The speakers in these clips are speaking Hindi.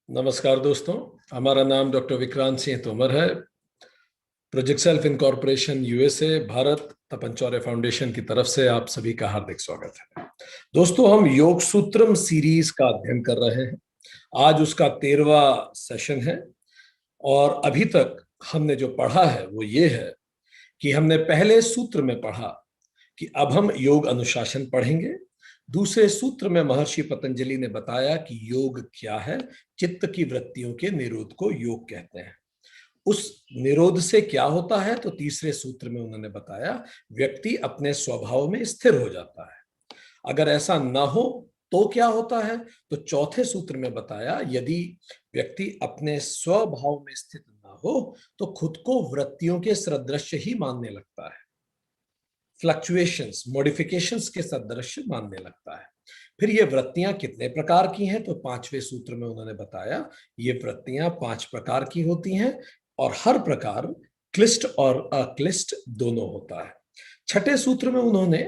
नमस्कार दोस्तों। हमारा नाम डॉक्टर विक्रांत सिंह तोमर है। Project self incorporation USA Bharat Tapan foundation की तरफ से आप सभी का हार्दिक स्वागत है। दोस्तों, हम योग सूत्रम सीरीज का अध्ययन कर रहे हैं। आज उसका 13वां सेशन है और अभी तक हमने जो पढ़ा है वो ये है कि हमने पहले सूत्र में पढ़ा कि अब हम योग अनुशासन पढ़ेंगे। दूसरे सूत्र में महर्षि पतंजलि ने बताया कि योग क्या है, चित्त की वृत्तियों के निरोध को योग कहते हैं। उस निरोध से क्या होता है तो तीसरे सूत्र में उन्होंने बताया व्यक्ति अपने स्वभाव में स्थिर हो जाता है। अगर ऐसा ना हो तो क्या होता है तो चौथे सूत्र में बताया यदि व्यक्ति अपने स्वभाव में स्थित ना हो तो खुद को वृत्तियों के सदृश ही मानने लगता है, फ्लक्चुएशंस मॉडिफिकेशंस के सदृश मानने लगता है। फिर ये वृत्तियां कितने प्रकार की हैं तो पांचवें सूत्र में उन्होंने बताया ये वृत्तियां 5 प्रकार की होती हैं और हर प्रकार क्लिष्ट और अक्लिष्ट दोनों होता है। छठे सूत्र में उन्होंने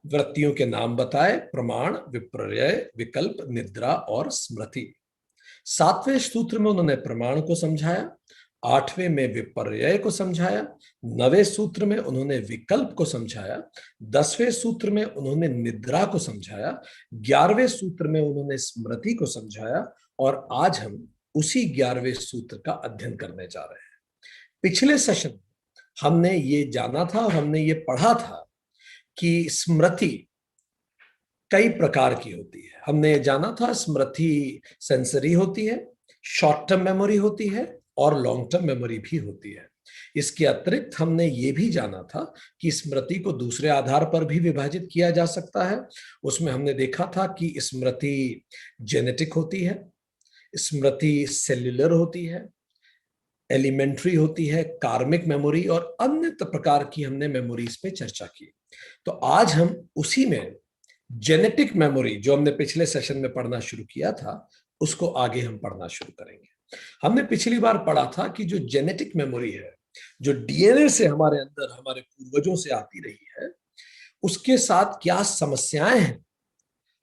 वृत्तियों के नाम बताए, प्रमाण, विपर्यय, विकल्प, निद्रा और स्मृति। सातवें सूत्र में उन्होंने प्रमाण को समझाया, आठवें में विपर्यय को समझाया, नवें सूत्र में उन्होंने विकल्प को समझाया, 10वें सूत्र में उन्होंने निद्रा को समझाया, 11वें सूत्र में उन्होंने स्मृति को समझाया और आज हम उसी 11वें सूत्र का अध्ययन करने जा रहे हैं। पिछले सेशन हमने ये जाना था और हमने ये पढ़ा था कि स्मृति कई प्रकार की होती है। हमने जाना था स्मृति सेंसरी होती है, शॉर्ट टर्म मेमोरी होती है और लॉन्ग टर्म मेमोरी भी होती है। इसके अतिरिक्त हमने ये भी जाना था कि स्मृति को दूसरे आधार पर भी विभाजित किया जा सकता है। उसमें हमने देखा था कि स्मृति जेनेटिक होती है, स्मृति सेल्युलर होती है, एलिमेंट्री होती है, कार्मिक मेमोरी और अन्य प्रकार की हमने मेमोरीज पे चर्चा की। तो आज हम उसी में जेनेटिक मेमोरी जो हमने पिछले सेशन में पढ़ना शुरू किया था उसको आगे हम पढ़ना शुरू करेंगे। हमने पिछली बार पढ़ा था कि जो जेनेटिक मेमोरी है, जो डीएनए से हमारे अंदर हमारे पूर्वजों से आती रही है, उसके साथ क्या समस्याएं हैं,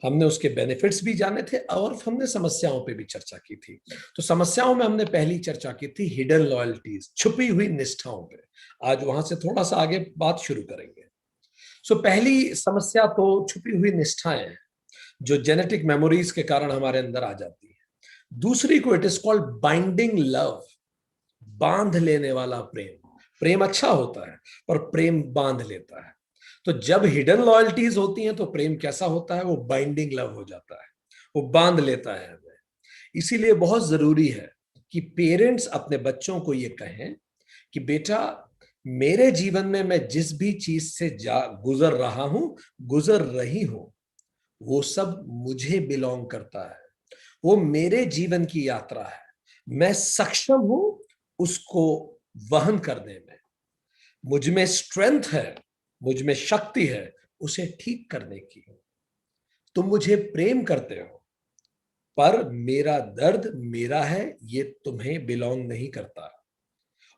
हमने उसके बेनिफिट्स भी जाने थे और हमने समस्याओं पे भी चर्चा की थी। तो समस्याओं में हमने पहली चर्चा की थी हिडन लॉयल्टीज, छुपी हुई निष्ठाओं पे। आज वहां से थोड़ा सा आगे बात शुरू करेंगे। पहली समस्या तो छुपी हुई निष्ठाएं हैं जो जेनेटिक मेमोरीज के कारण हमारे अंदर आ जाती है। दूसरी को it is called binding love, बांध लेने वाला प्रेम। प्रेम अच्छा होता है पर प्रेम बांध लेता है। तो जब हिडन लॉयल्टीज होती हैं तो प्रेम कैसा होता है, वो बाइंडिंग लव हो जाता है, वो बांध लेता है हमें। इसीलिए बहुत जरूरी है कि पेरेंट्स अपने बच्चों को ये कहें कि बेटा मेरे जीवन में मैं जिस भी चीज से गुजर रहा हूं, गुजर रही हूं, वो सब मुझे बिलोंग करता है, वो मेरे जीवन की यात्रा है, मैं सक्षम हूं उसको वहन करने में, मुझ में स्ट्रेंथ है, मुझ में शक्ति है उसे ठीक करने की। तुम मुझे प्रेम करते हो पर मेरा दर्द मेरा है, ये तुम्हें बिलोंग नहीं करता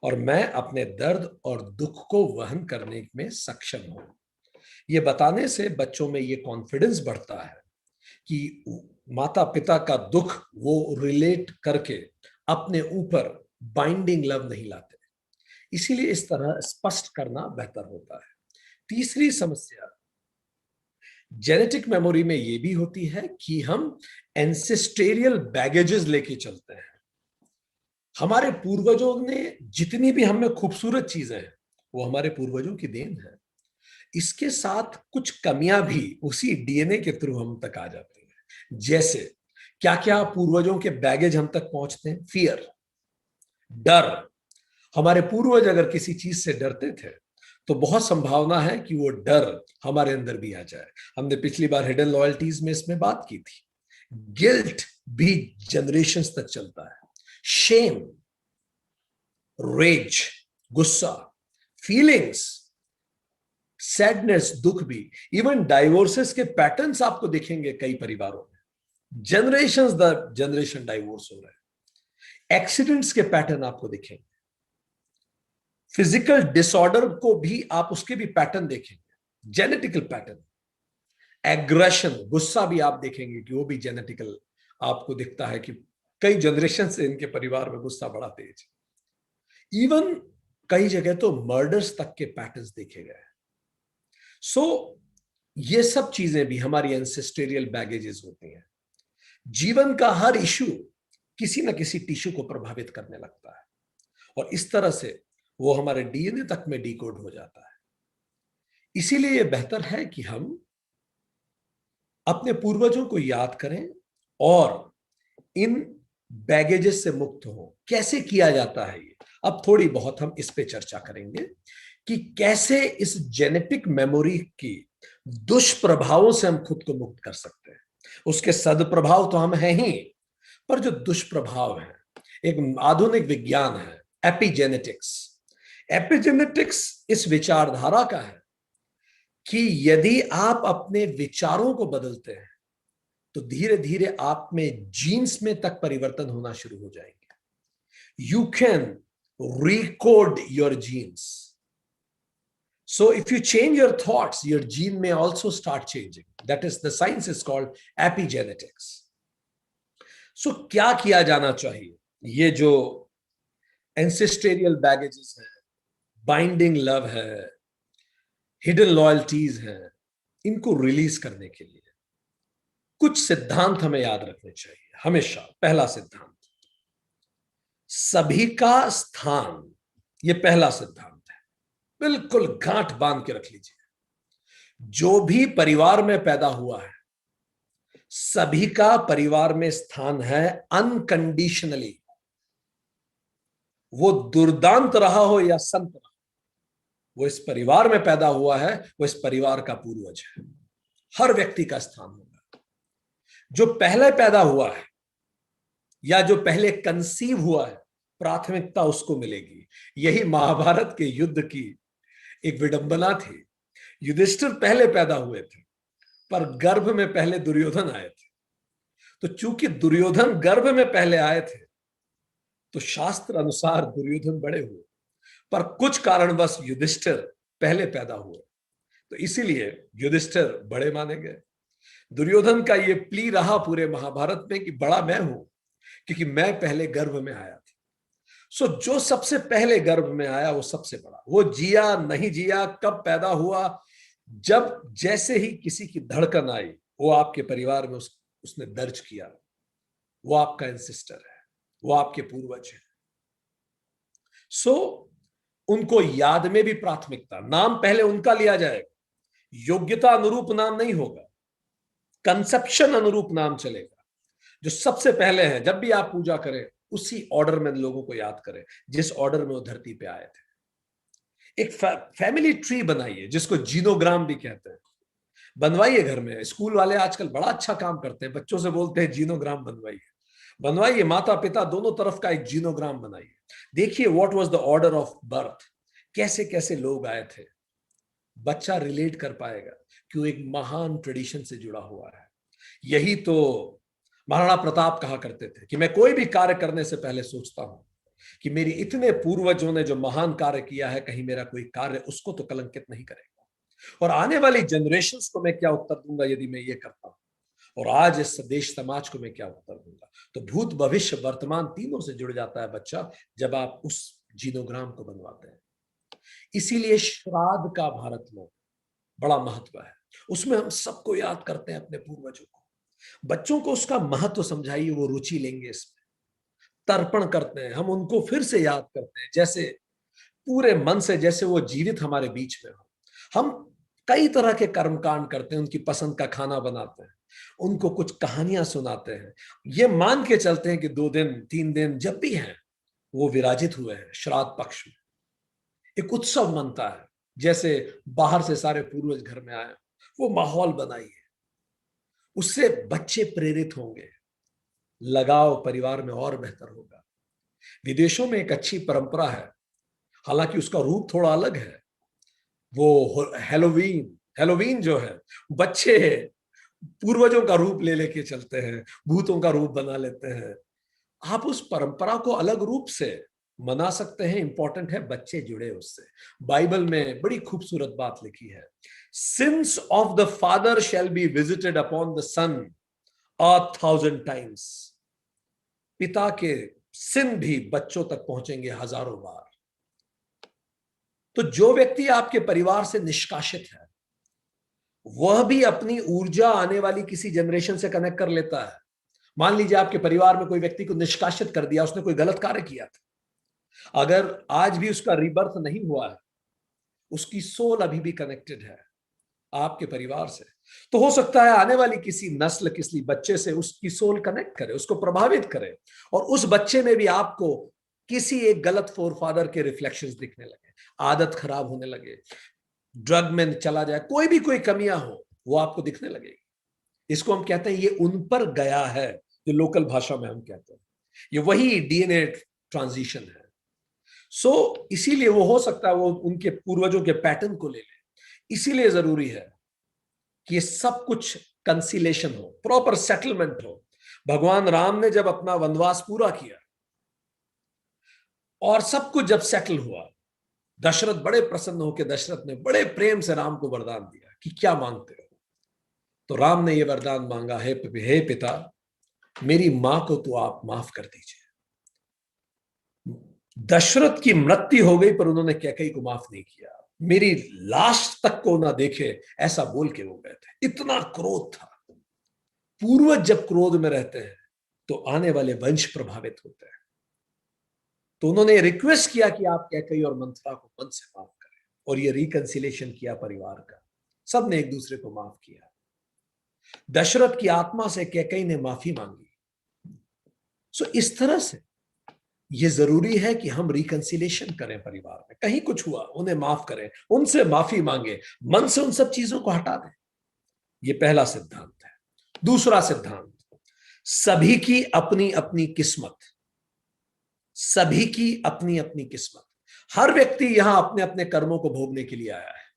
और मैं अपने दर्द और दुख को वहन करने में सक्षम हूं। ये बताने से बच्चों में ये कॉन्फिडेंस बढ़ता है कि माता पिता का दुख वो रिलेट करके अपने ऊपर बाइंडिंग लव नहीं लाते। इसीलिए इस तरह स्पष्ट करना बेहतर होता है। तीसरी समस्या जेनेटिक मेमोरी में ये भी होती है कि हम एंसेस्टेरियल बैगेजेस लेके चलते हैं। हमारे पूर्वजों ने जितनी भी हमें खूबसूरत चीजें हैं वो हमारे पूर्वजों की देन है। इसके साथ कुछ कमियां भी उसी डीएनए के थ्रू हम तक आ जाती हैं। जैसे क्या क्या पूर्वजों के बैगेज हम तक पहुंचते हैं, फियर, डर। हमारे पूर्वज अगर किसी चीज से डरते थे तो बहुत संभावना है कि वो डर हमारे अंदर भी आ जाए। हमने पिछली बार हिडन लॉयल्टीज में इसमें बात की थी। गिल्ट भी जनरेशंस तक चलता है, शेम, रेज, गुस्सा, फीलिंग्स, सैडनेस, दुख भी, इवन डाइवोर्सेस के पैटर्न्स आपको दिखेंगे कई परिवारों में। जनरेशंस दर जनरेशन डाइवोर्स हो रहे हैं। एक्सीडेंट्स के पैटर्न आपको दिखेंगे। फिजिकल डिसऑर्डर को भी आप उसके भी पैटर्न देखेंगे, जेनेटिकल पैटर्न। एग्रेशन, गुस्सा भी आप देखेंगे कि वो भी जेनेटिकल आपको दिखता है कि कई जनरेशन से इनके परिवार में गुस्सा बड़ा तेज। इवन कई जगह तो मर्डर्स तक के पैटर्न्स देखे गए। सो ये सब चीजें भी हमारी एंसेस्टेरियल बैगेजेस होती हैं। जीवन का हर इशू किसी न किसी टिश्यू को प्रभावित करने लगता है और इस तरह से वो हमारे डीएनए तक में डिकोड हो जाता है। इसीलिए यह बेहतर है कि हम अपने पूर्वजों को याद करें और इन बैगेजेस से मुक्त हो। कैसे किया जाता है ये, अब थोड़ी बहुत हम इस पे चर्चा करेंगे कि कैसे इस जेनेटिक मेमोरी की दुष्प्रभावों से हम खुद को मुक्त कर सकते हैं। उसके सदप्रभाव तो हम हैं ही, पर जो दुष्प्रभाव है, एक आधुनिक विज्ञान है एपिजेनेटिक्स। एपिजेनेटिक्स इस विचारधारा का है कि यदि आप अपने विचारों को बदलते हैं तो धीरे धीरे आप में जीन्स में तक परिवर्तन होना शुरू हो जाएंगे। You can recode your genes. So if you change your thoughts, your gene may also start changing. That is, the science is called epigenetics. So क्या किया जाना चाहिए? ये जो ancestral baggages है, binding love है, hidden loyalties है, इनको रिलीज करने के लिए कुछ सिद्धांत हमें याद रखने चाहिए हमेशा। पहला सिद्धांत, सभी का स्थान। ये पहला सिद्धांत है, बिल्कुल गांठ बांध के रख लीजिए। जो भी परिवार में पैदा हुआ है, सभी का परिवार में स्थान है अनकंडीशनली। वो दुर्दांत रहा हो या संत रहा, वो इस परिवार में पैदा हुआ है, वो इस परिवार का पूर्वज है। हर व्यक्ति का स्थान होगा। जो पहले पैदा हुआ है या जो पहले कंसीव हुआ है, प्राथमिकता उसको मिलेगी। यही महाभारत के युद्ध की एक विडंबना थी। युधिष्ठिर पहले पैदा हुए थे, पर गर्भ में पहले दुर्योधन आए थे। तो चूंकि दुर्योधन गर्भ में पहले आए थे, तो शास्त्र अनुसार दुर्योधन बड़े हुए, पर कुछ कारणवश युधिष्ठिर पहले पैदा हुए, तो इसीलिए युधिष्ठिर बड़े माने गए। दुर्योधन का ये प्ली रहा पूरे महाभारत में कि बड़ा मैं हूं, क्योंकि मैं पहले गर्भ में आया था। सो जो सबसे पहले गर्भ में आया वो सबसे बड़ा। वो जिया नहीं जिया, कब पैदा हुआ, जब जैसे ही किसी की धड़कन आई, वो आपके परिवार में उसने दर्ज किया। वो आपका एंसेस्टर है, वो आपके पूर्वज है। सो उनको याद में भी प्राथमिकता, नाम पहले उनका लिया जाएगा। योग्यता अनुरूप नाम नहीं होगा, कंसेप्शन अनुरूप नाम चलेगा। जो सबसे पहले है, जब भी आप पूजा करें उसी ऑर्डर में लोगों को याद करें जिस ऑर्डर में वो धरती पे आए थे। एक फैमिली ट्री बनाइए, जिसको जीनोग्राम भी कहते हैं, बनवाइए घर में। स्कूल वाले आजकल बड़ा अच्छा काम करते हैं, बच्चों से बोलते हैं जीनोग्राम बनवाइए, माता पिता दोनों तरफ का एक जीनोग्राम बनाइए। देखिए what was the order of birth, कैसे कैसे लोग आए थे। बच्चा रिलेट कर पाएगा कि वो एक महान ट्रेडिशन से जुड़ा हुआ है। यही तो महाराणा प्रताप कहा करते थे कि मैं कोई भी कार्य करने से पहले सोचता हूं कि मेरी इतने पूर्वजों ने जो महान कार्य किया है, कहीं मेरा कोई कार्य उसको तो कलंकित नहीं करेगा, और आने वाली जनरेशंस को मैं क्या उत्तर दूंगा यदि मैं ये करता हूं, और आज इस देश समाज को मैं क्या उत्तर दूंगा। तो भूत भविष्य वर्तमान तीनों से जुड़ जाता है बच्चा, जब आप उस जीनोग्राम को बनवाते हैं। इसीलिए श्राद्ध का भारत में बड़ा महत्व है। उसमें हम सबको याद करते हैं, अपने पूर्वजों को। बच्चों को उसका महत्व समझाइए, वो रुचि लेंगे इसमें। तर्पण करते हैं, हम उनको फिर से याद करते हैं, जैसे पूरे मन से, जैसे वो जीवित हमारे बीच में हो। हम कई तरह के कर्मकांड करते हैं, उनकी पसंद का खाना बनाते हैं, उनको कुछ कहानियां सुनाते हैं, ये मान के चलते हैं कि 2 दिन 3 दिन जब भी हैं वो विराजित हुए हैं श्राद्ध पक्ष में। एक उत्सव मनता है, जैसे बाहर से सारे पूर्वज घर में आए, वो माहौल बनाइए। उससे बच्चे प्रेरित होंगे, लगाव परिवार में और बेहतर होगा। विदेशों में एक अच्छी परंपरा है, हालांकि उसका रूप थोड़ा अलग है। वो हेलोवीन जो है, बच्चे पूर्वजों का रूप ले लेके चलते हैं, भूतों का रूप बना लेते हैं। आप उस परंपरा को अलग रूप से मना सकते हैं, इंपॉर्टेंट है बच्चे जुड़े उससे। बाइबल में बड़ी खूबसूरत बात लिखी है, sins of the father shall be visited upon the son 1,000 times। पिता के सिन भी बच्चों तक पहुंचेंगे हजारों बार। तो जो व्यक्ति आपके परिवार से निष्कासित है, वह भी अपनी ऊर्जा आने वाली किसी जनरेशन से कनेक्ट कर लेता है। मान लीजिए आपके परिवार में कोई व्यक्ति को निष्कासित कर दिया, उसने कोई गलत कार्य किया था, अगर आज भी उसका रीबर्थ नहीं हुआ है, उसकी सोल अभी भी कनेक्टेड है आपके परिवार से, तो हो सकता है आने वाली किसी नस्ल, किसी बच्चे से उसकी सोल कनेक्ट करे, उसको प्रभावित करे, और उस बच्चे में भी आपको किसी एक गलत फोरफादर के रिफ्लेक्शंस दिखने लगे, आदत खराब होने लगे, ड्रग में चला जाए, कोई कमियां हो, वो आपको दिखने लगेगी। इसको हम कहते हैं ये उन पर गया है, जो लोकल भाषा में हम कहते हैं, ये वही डीएनए ट्रांजिशन है। इसीलिए वो हो सकता है वो उनके पूर्वजों के पैटर्न को ले ले। इसीलिए जरूरी है कि ये सब कुछ कंसिलेशन हो, प्रॉपर सेटलमेंट हो। भगवान राम ने जब अपना वनवास पूरा किया और सब कुछ जब सेटल हुआ, दशरथ बड़े प्रसन्न होकर, दशरथ ने बड़े प्रेम से राम को वरदान दिया कि क्या मांगते हो। तो राम ने यह वरदान मांगा, हे पिता, मेरी मां को तो आप माफ कर दीजिए। दशरथ की मृत्यु हो गई पर उन्होंने कैकेयी को माफ नहीं किया, मेरी लाश तक को ना देखे, ऐसा बोल के वो गए थे। इतना क्रोध था। पूर्वज जब क्रोध में रहते हैं तो आने वाले वंश प्रभावित होते हैं। तो उन्होंने रिक्वेस्ट किया कि आप कैकेयी और मंथरा को मन से माफ करें, और ये रिकंसिलेशन किया परिवार का, सबने एक दूसरे को माफ किया। दशरथ की आत्मा से कैकेयी ने माफी मांगी। इस तरह से ये जरूरी है कि हम रिकंसिलेशन करें परिवार में। कहीं कुछ हुआ, उन्हें माफ करें, उनसे माफी मांगे, मन से उन सब चीजों को हटा दें। ये पहला सिद्धांत है। दूसरा सिद्धांत, सभी की अपनी अपनी किस्मत। सभी की अपनी अपनी किस्मत। हर व्यक्ति यहां अपने अपने कर्मों को भोगने के लिए आया है।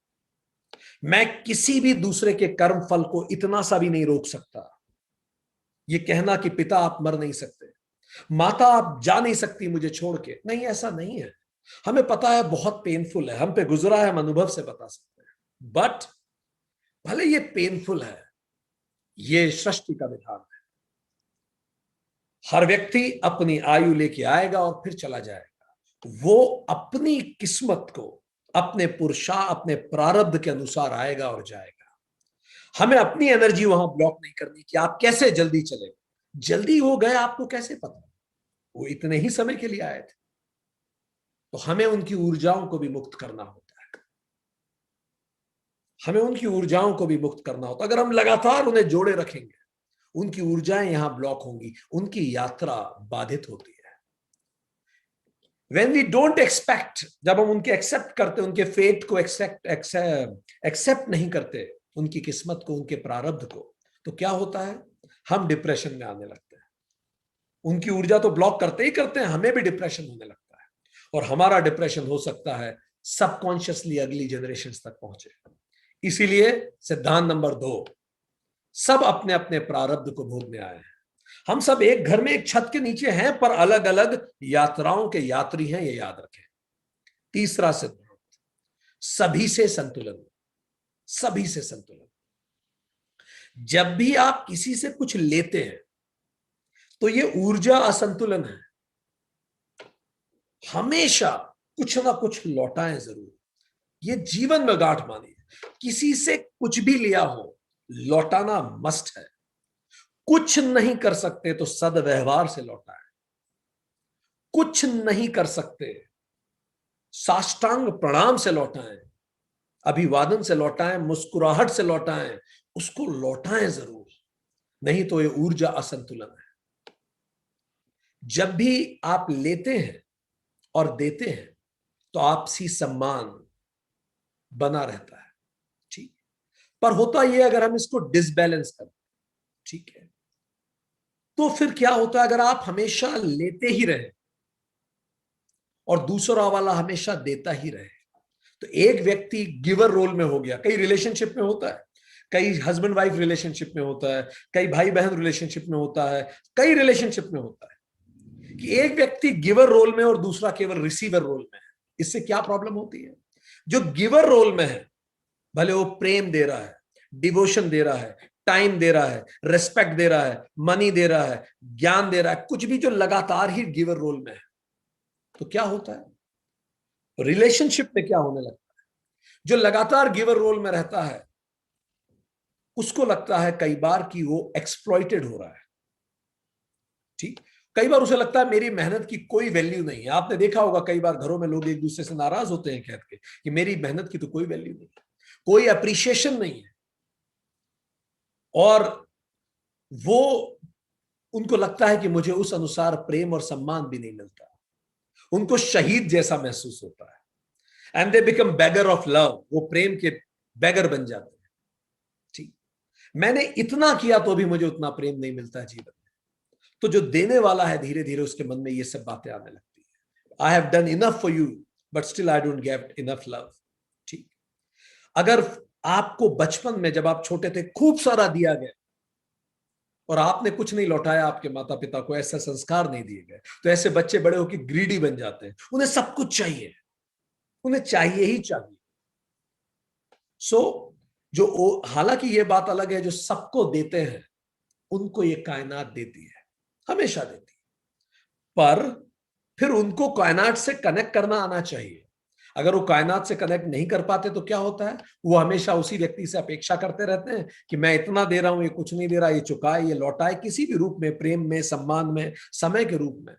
मैं किसी भी दूसरे के कर्म फल को इतना सा भी नहीं रोक सकता। ये कहना कि पिता आप मर नहीं सकते, माता आप जा नहीं सकती मुझे छोड़ के, नहीं, ऐसा नहीं है। हमें पता है बहुत पेनफुल है, हम पे गुजरा है, हम अनुभव से बता सकते हैं। बट भले ये पेनफुल है, ये सृष्टि का विधान है। हर व्यक्ति अपनी आयु लेके आएगा और फिर चला जाएगा। वो अपनी किस्मत को, अपने अपने प्रारब्ध के अनुसार आएगा और जाएगा। हमें अपनी एनर्जी वहां ब्लॉक नहीं करनी कि आप कैसे जल्दी चले। जल्दी हो गए आपको कैसे पता, वो इतने ही समय के लिए आए थे। तो हमें उनकी ऊर्जाओं को भी मुक्त करना होता है। हमें उनकी ऊर्जाओं को भी मुक्त करना होता है। अगर हम लगातार उन्हें जोड़े रखेंगे, उनकी ऊर्जाएं यहां ब्लॉक होंगी, उनकी यात्रा बाधित होती है। When we don't expect, जब हम उनके एक्सेप्ट करते, उनके फेट को एक्सेप्ट नहीं करते, उनकी किस्मत को, उनके प्रारब्ध को, तो क्या होता है, हम डिप्रेशन में आने लगते हैं। उनकी ऊर्जा तो ब्लॉक करते ही करते हैं, हमें भी डिप्रेशन होने लगता है। और हमारा डिप्रेशन हो सकता है सबकॉन्शियसली अगली जनरेशन तक पहुंचे। इसीलिए सिद्धांत नंबर 2, सब अपने अपने प्रारब्ध को भोगने आए हैं। हम सब एक घर में एक छत के नीचे हैं, पर अलग अलग यात्राओं के यात्री हैं, ये याद रखें। तीसरा सिद्धांत, सभी से संतुलन। सभी से संतुलन। जब भी आप किसी से कुछ लेते हैं तो ये ऊर्जा असंतुलन है। हमेशा कुछ ना कुछ लौटाएं जरूर। ये जीवन में गांठ मानिए, किसी से कुछ भी लिया हो, लौटाना मस्ट है। कुछ नहीं कर सकते तो सदव्यवहार से लौटाएं। कुछ नहीं कर सकते, साष्टांग प्रणाम से लौटाएं, अभिवादन से लौटाएं, मुस्कुराहट से लौटाएं, उसको लौटाएं जरूर, नहीं तो ये ऊर्जा असंतुलन है। जब भी आप लेते हैं और देते हैं तो आपसी सम्मान बना रहता है, ठीक। पर होता यह, अगर हम इसको डिसबैलेंस करें, ठीक है, तो फिर क्या होता है, अगर आप हमेशा लेते ही रहे और दूसरा वाला हमेशा देता ही रहे, तो एक व्यक्ति गिवर रोल में हो गया। कई रिलेशनशिप में होता है, कई हस्बैंड वाइफ रिलेशनशिप में होता है, कई भाई बहन रिलेशनशिप में होता है, कई रिलेशनशिप में होता है कि एक व्यक्ति गिवर रोल में और दूसरा केवल रिसीवर रोल में है। इससे क्या प्रॉब्लम होती है, जो गिवर रोल में है, भले वो प्रेम दे रहा है, डिवोशन दे रहा है, टाइम दे रहा है, रेस्पेक्ट दे रहा है, मनी दे रहा है, ज्ञान दे रहा है, कुछ भी जो लगातार ही गिवर रोल में है, तो क्या होता है रिलेशनशिप में, क्या होने लगता है? जो लगातार गिवर रोल में रहता है उसको लगता है कई बार कि वो एक्सप्लॉइटेड हो रहा है। ठीक, कई बार उसे लगता है मेरी मेहनत की कोई वैल्यू नहीं है। आपने देखा होगा कई बार घरों में लोग एक दूसरे से नाराज होते हैं कह के कि मेरी मेहनत की तो कोई वैल्यू नहीं है, कोई अप्रिशिएशन नहीं है, और वो उनको लगता है कि मुझे उस अनुसार प्रेम और सम्मान भी नहीं मिलता। उनको शहीद जैसा महसूस होता है, and they become beggar of love. वो प्रेम के बेगर बन जाते हैं। ठीक, मैंने इतना किया तो भी मुझे उतना प्रेम नहीं मिलता जीवन में। तो जो देने वाला है धीरे धीरे उसके मन में ये सब बातें आने लगती है। I have done enough for you but still I don't get enough love. ठीक, अगर आपको बचपन में जब आप छोटे थे खूब सारा दिया गया और आपने कुछ नहीं लौटाया, आपके माता पिता को ऐसा संस्कार नहीं दिए गए, तो ऐसे बच्चे बड़े होकर ग्रीडी बन जाते हैं। उन्हें सब कुछ चाहिए, उन्हें चाहिए ही चाहिए। जो हालांकि ये बात अलग है, जो सबको देते हैं उनको ये कायनात देती है, हमेशा देती है। पर फिर उनको कायनात से कनेक्ट करना आना चाहिए। अगर वो कायनात से कनेक्ट नहीं कर पाते तो क्या होता है, वो हमेशा उसी व्यक्ति से अपेक्षा करते रहते हैं कि मैं इतना दे रहा हूं, ये कुछ नहीं दे रहा, ये चुकाए, ये लौटाए, किसी भी रूप में, प्रेम में, सम्मान में, समय के रूप में।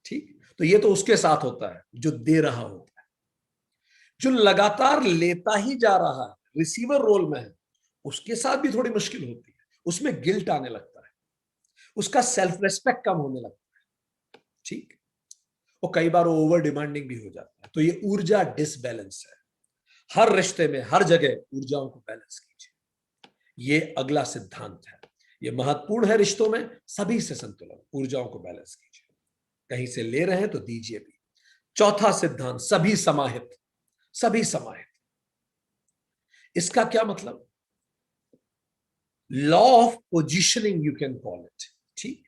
ठीक, तो ये तो उसके साथ होता है जो दे रहा होता है। जो लगातार लेता ही जा रहा है, रिसीवर रोल में है, उसके साथ भी थोड़ी मुश्किल होती है। उसमें गिल्ट आने लगता है, उसका सेल्फ रेस्पेक्ट कम होने लगता है। ठीक, और कई बार वो ओवर डिमांडिंग भी हो जाता है। तो ये ऊर्जा डिसबैलेंस है। हर रिश्ते में, हर जगह ऊर्जाओं को बैलेंस कीजिए। ये अगला सिद्धांत है, ये महत्वपूर्ण है रिश्तों में। सभी से संतुलन, ऊर्जाओं को बैलेंस कीजिए। कहीं से ले रहे हैं तो दीजिए भी। चौथा सिद्धांत, सभी समाहित। सभी समाहित, इसका क्या मतलब? Law of positioning you can call it. ठीक,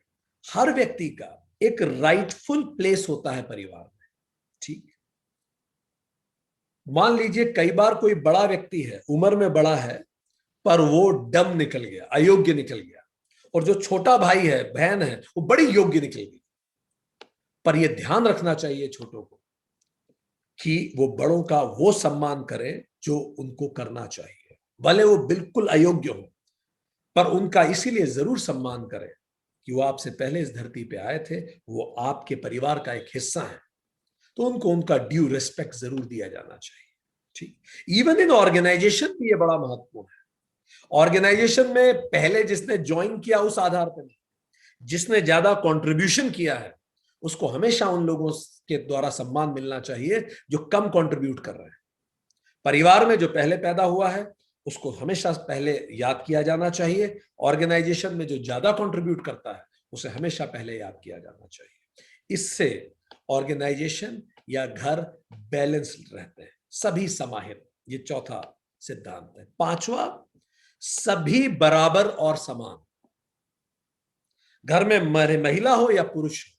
हर व्यक्ति का एक राइटफुल प्लेस होता है परिवार में। ठीक, मान लीजिए कई बार कोई बड़ा व्यक्ति है, उम्र में बड़ा है, पर वो डम निकल गया, अयोग्य निकल गया, और जो छोटा भाई है, बहन है, वो बड़ी योग्य निकल गई। पर यह ध्यान रखना चाहिए छोटों को कि वो बड़ों का वो सम्मान करें जो उनको करना चाहिए, भले वो बिल्कुल अयोग्य हो, पर उनका इसीलिए जरूर सम्मान करें कि वो आपसे पहले इस धरती पे आए थे, वो आपके परिवार का एक हिस्सा है, तो उनको उनका ड्यू रिस्पेक्ट जरूर दिया जाना चाहिए। ठीक, इवन इन ऑर्गेनाइजेशन भी ये बड़ा महत्वपूर्ण है। ऑर्गेनाइजेशन में पहले जिसने ज्वाइन किया उस आधार पर नहीं, जिसने ज्यादा कंट्रीब्यूशन किया है उसको हमेशा उन लोगों के द्वारा सम्मान मिलना चाहिए जो कम कंट्रीब्यूट कर रहे हैं। परिवार में जो पहले पैदा हुआ है उसको हमेशा पहले याद किया जाना चाहिए। ऑर्गेनाइजेशन में जो ज्यादा कंट्रीब्यूट करता है उसे हमेशा पहले याद किया जाना चाहिए। इससे ऑर्गेनाइजेशन या घर बैलेंस रहते हैं, सभी समाहित। ये चौथा सिद्धांत है। पांचवा, सभी बराबर और समान। घर में महिला हो या पुरुष हो,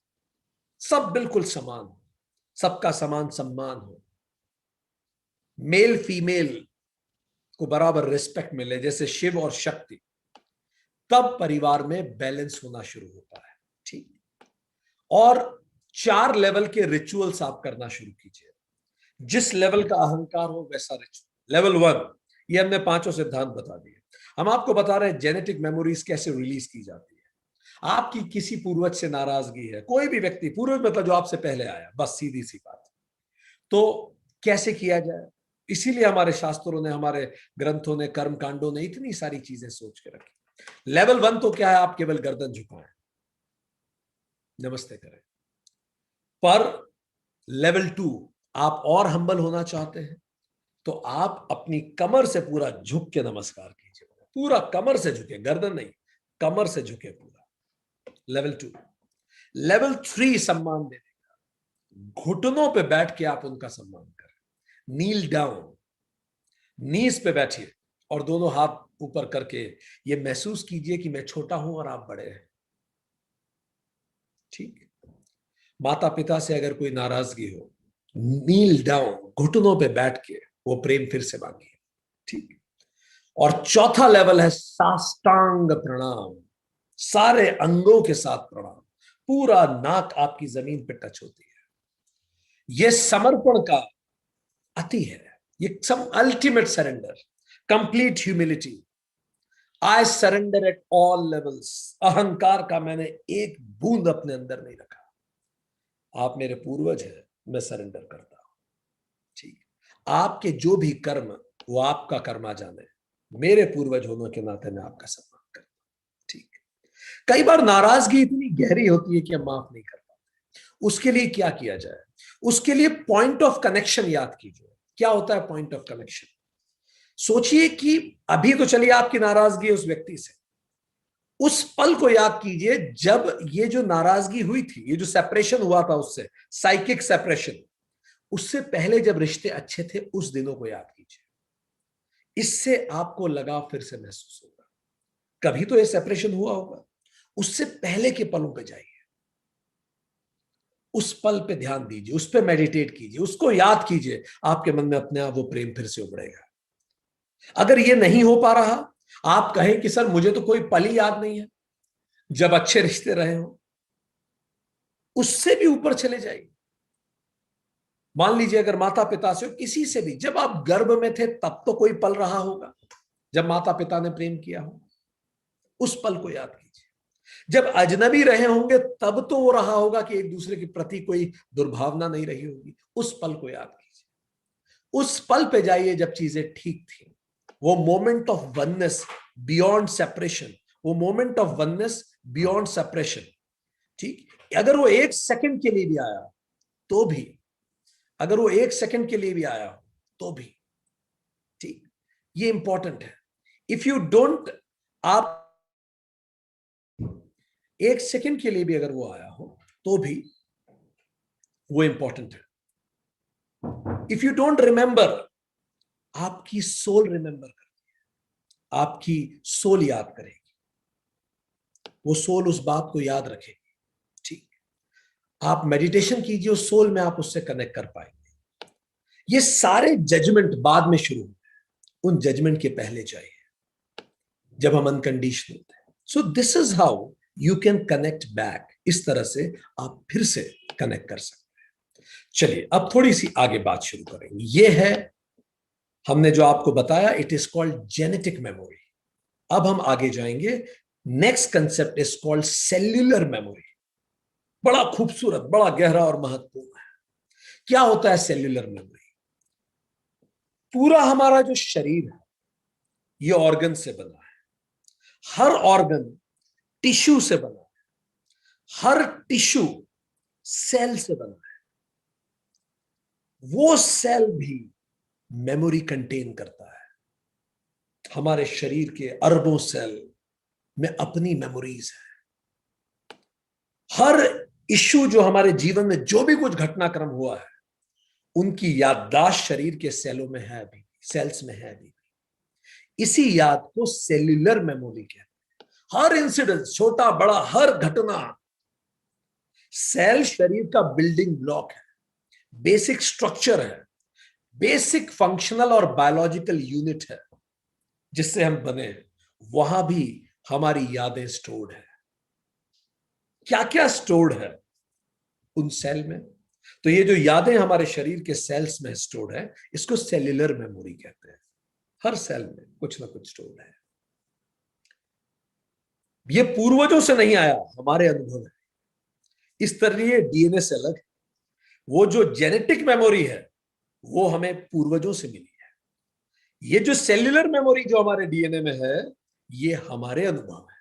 सब बिल्कुल समान हो, सबका समान सम्मान हो, मेल फीमेल को बराबर रिस्पेक्ट मिले, जैसे शिव और शक्ति। तब परिवार में बैलेंस होना शुरू होता है। ठीक, और 4 लेवल के रिचुअल्स आप करना शुरू कीजिए। जिस लेवल का अहंकार हो वैसा रिचुअल। लेवल 1, ये हमने 5 सिद्धांत बता दिए। हम आपको बता रहे हैं जेनेटिक मेमोरीज कैसे रिलीज की जाती है। आपकी किसी पूर्वज से नाराजगी है, कोई भी व्यक्ति, पूर्वज मतलब जो आपसे पहले आया, बस सीधी सी बात, तो कैसे किया जाए? इसीलिए हमारे शास्त्रों ने, हमारे ग्रंथों ने, कर्म कांडों ने इतनी सारी चीजें सोच के रखी। लेवल 1 तो क्या है, आप केवल गर्दन झुकाएं, नमस्ते करें। पर लेवल 2, आप और हम्बल होना चाहते हैं तो आप अपनी कमर से पूरा झुक के नमस्कार कीजिए। पूरा कमर से झुके, गर्दन नहीं, कमर से झुके पूरा। लेवल 2। लेवल 3, सम्मान देने का। घुटनों पे बैठ के आप उनका सम्मान करें। नील डाउन, नीज पे बैठिए और दोनों हाथ ऊपर करके ये महसूस कीजिए कि मैं छोटा हूं और आप बड़े हैं। ठीक, माता पिता से अगर कोई नाराजगी हो, नील डाउन, घुटनों पे बैठ के वो प्रेम फिर से मांगिए। ठीक, और चौथा लेवल है साष्टांग प्रणाम, सारे अंगों के साथ प्रणाम, पूरा नाक आपकी जमीन पे टच होती है। यह समर्पण का अति है, ये some ultimate surrender, complete humility. I surrender at all levels. अहंकार का मैंने एक बूंद अपने अंदर नहीं रखा। आप मेरे पूर्वज हैं, मैं सरेंडर करता हूं। ठीक, आपके जो भी कर्म वो आपका कर्मा जाने, मेरे पूर्वज होने के नाते मैं आपका सम्मान करता हूं। ठीक, कई बार नाराजगी इतनी गहरी होती है कि हम माफ नहीं कर पाते। उसके लिए क्या किया जाए? उसके लिए पॉइंट ऑफ कनेक्शन याद कीजिए। क्या होता है पॉइंट ऑफ कनेक्शन? सोचिए कि अभी तो चलिए आपकी नाराजगी है उस व्यक्ति से, उस पल को याद कीजिए जब ये जो नाराजगी हुई थी, ये जो सेपरेशन हुआ था उससे, साइकिक सेपरेशन, उससे पहले जब रिश्ते अच्छे थे उस दिनों को याद कीजिए। इससे आपको लगाव फिर से महसूस होगा। कभी तो ये सेपरेशन हुआ होगा, उससे पहले के पलों पे जाइए, उस पल पे ध्यान दीजिए, उस पे मेडिटेट कीजिए, उसको याद कीजिए, आपके मन में अपने आप वो प्रेम फिर से उभरेगा। अगर ये नहीं हो पा रहा, आप कहें कि सर मुझे तो कोई पल ही याद नहीं है जब अच्छे रिश्ते रहे हो, उससे भी ऊपर चले जाइए। मान लीजिए अगर माता पिता से, किसी से भी, जब आप गर्भ में थे तब तो कोई पल रहा होगा जब माता पिता ने प्रेम किया हो, उस पल को याद कीजिए। जब अजनबी रहे होंगे तब तो वो रहा होगा कि एक दूसरे के प्रति कोई दुर्भावना नहीं रही होगी, उस पल को याद कीजिए। उस पल पे जाइए जब चीजें ठीक थी, वो moment of oneness beyond separation, वो moment of oneness beyond separation. ठीक, अगर वो एक सेकंड के लिए भी आया तो भी, अगर वो एक सेकंड के लिए भी आया हो तो भी, ठीक, ये इंपॉर्टेंट है। इफ यू डोंट, आप एक सेकंड के लिए भी अगर वो आया हो तो भी वो इंपॉर्टेंट है। इफ यू डोंट रिमेंबर, आपकी सोल रिमेंबर करती है, आपकी सोल याद करेगी, वो सोल उस बात को याद रखेगी। ठीक, आप मेडिटेशन कीजिए, उस सोल में आप उससे कनेक्ट कर पाएंगे। ये सारे जजमेंट बाद में शुरू होते हैं, उन जजमेंट के पहले चाहिए जब हम अनकंडीशनल थे। So this is how you can connect back. इस तरह से आप फिर से कनेक्ट कर सकते हैं। चलिए अब थोड़ी सी आगे बात शुरू करेंगे। ये है, हमने जो आपको बताया, it is called genetic memory. अब हम आगे जाएंगे। Next concept is called cellular memory. बड़ा खूबसूरत, बड़ा गहरा और महत्वपूर्ण है। क्या होता है सेल्यूलर मेमोरी? पूरा हमारा जो शरीर है ये ऑर्गन से बना है। हर ऑर्गन टिश्यू से बना है, हर टिश्यू सेल से बना है। वो सेल भी मेमोरी कंटेन करता है। हमारे शरीर के अरबों सेल में अपनी मेमोरीज है। हर इश्यू जो हमारे जीवन में जो भी कुछ घटनाक्रम हुआ है, उनकी याददाश्त शरीर के सेलों में है अभी, सेल्स में है अभी। इसी याद को सेल्यूलर मेमोरी कहते हैं। हर इंसिडेंट, छोटा बड़ा, हर घटना, सेल शरीर का बिल्डिंग ब्लॉक है, बेसिक स्ट्रक्चर है, बेसिक फंक्शनल और बायोलॉजिकल यूनिट है जिससे हम बने। वहां भी हमारी यादें स्टोर्ड है। क्या क्या स्टोर्ड है उन सेल में? तो ये जो यादें हमारे शरीर के सेल्स में स्टोर्ड है, इसको सेल्यूलर मेमोरी कहते हैं। हर सेल में कुछ ना कुछ स्टोर्ड है। ये पूर्वजों से नहीं आया, हमारे अनुभव है। इस तरह ये डीएनए से अलग है। वो जो जेनेटिक मेमोरी है वो हमें पूर्वजों से मिली है। ये जो सेल्यूलर मेमोरी जो हमारे डीएनए में है, ये हमारे अनुभव है।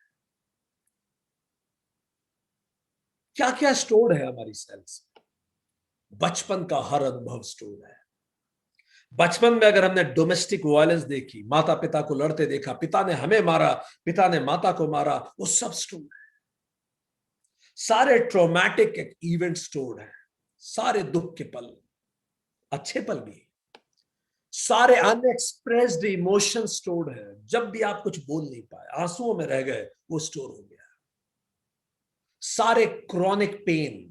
क्या क्या स्टोर्ड है हमारी सेल्स? बचपन का हर अनुभव स्टोर्ड है। बचपन में अगर हमने डोमेस्टिक वायलेंस देखी, माता पिता को लड़ते देखा, पिता ने हमें मारा, पिता ने माता को मारा, वो सब स्टोर्ड है। सारे ट्रॉमेटिक इवेंट स्टोर्ड है, सारे दुख के पल, अच्छे पल भी, सारे अनएक्सप्रेस्ड इमोशन स्टोर्ड है। जब भी आप कुछ बोल नहीं पाए, आंसुओं में रह गए, वो स्टोर हो गया। सारे क्रॉनिक पेन,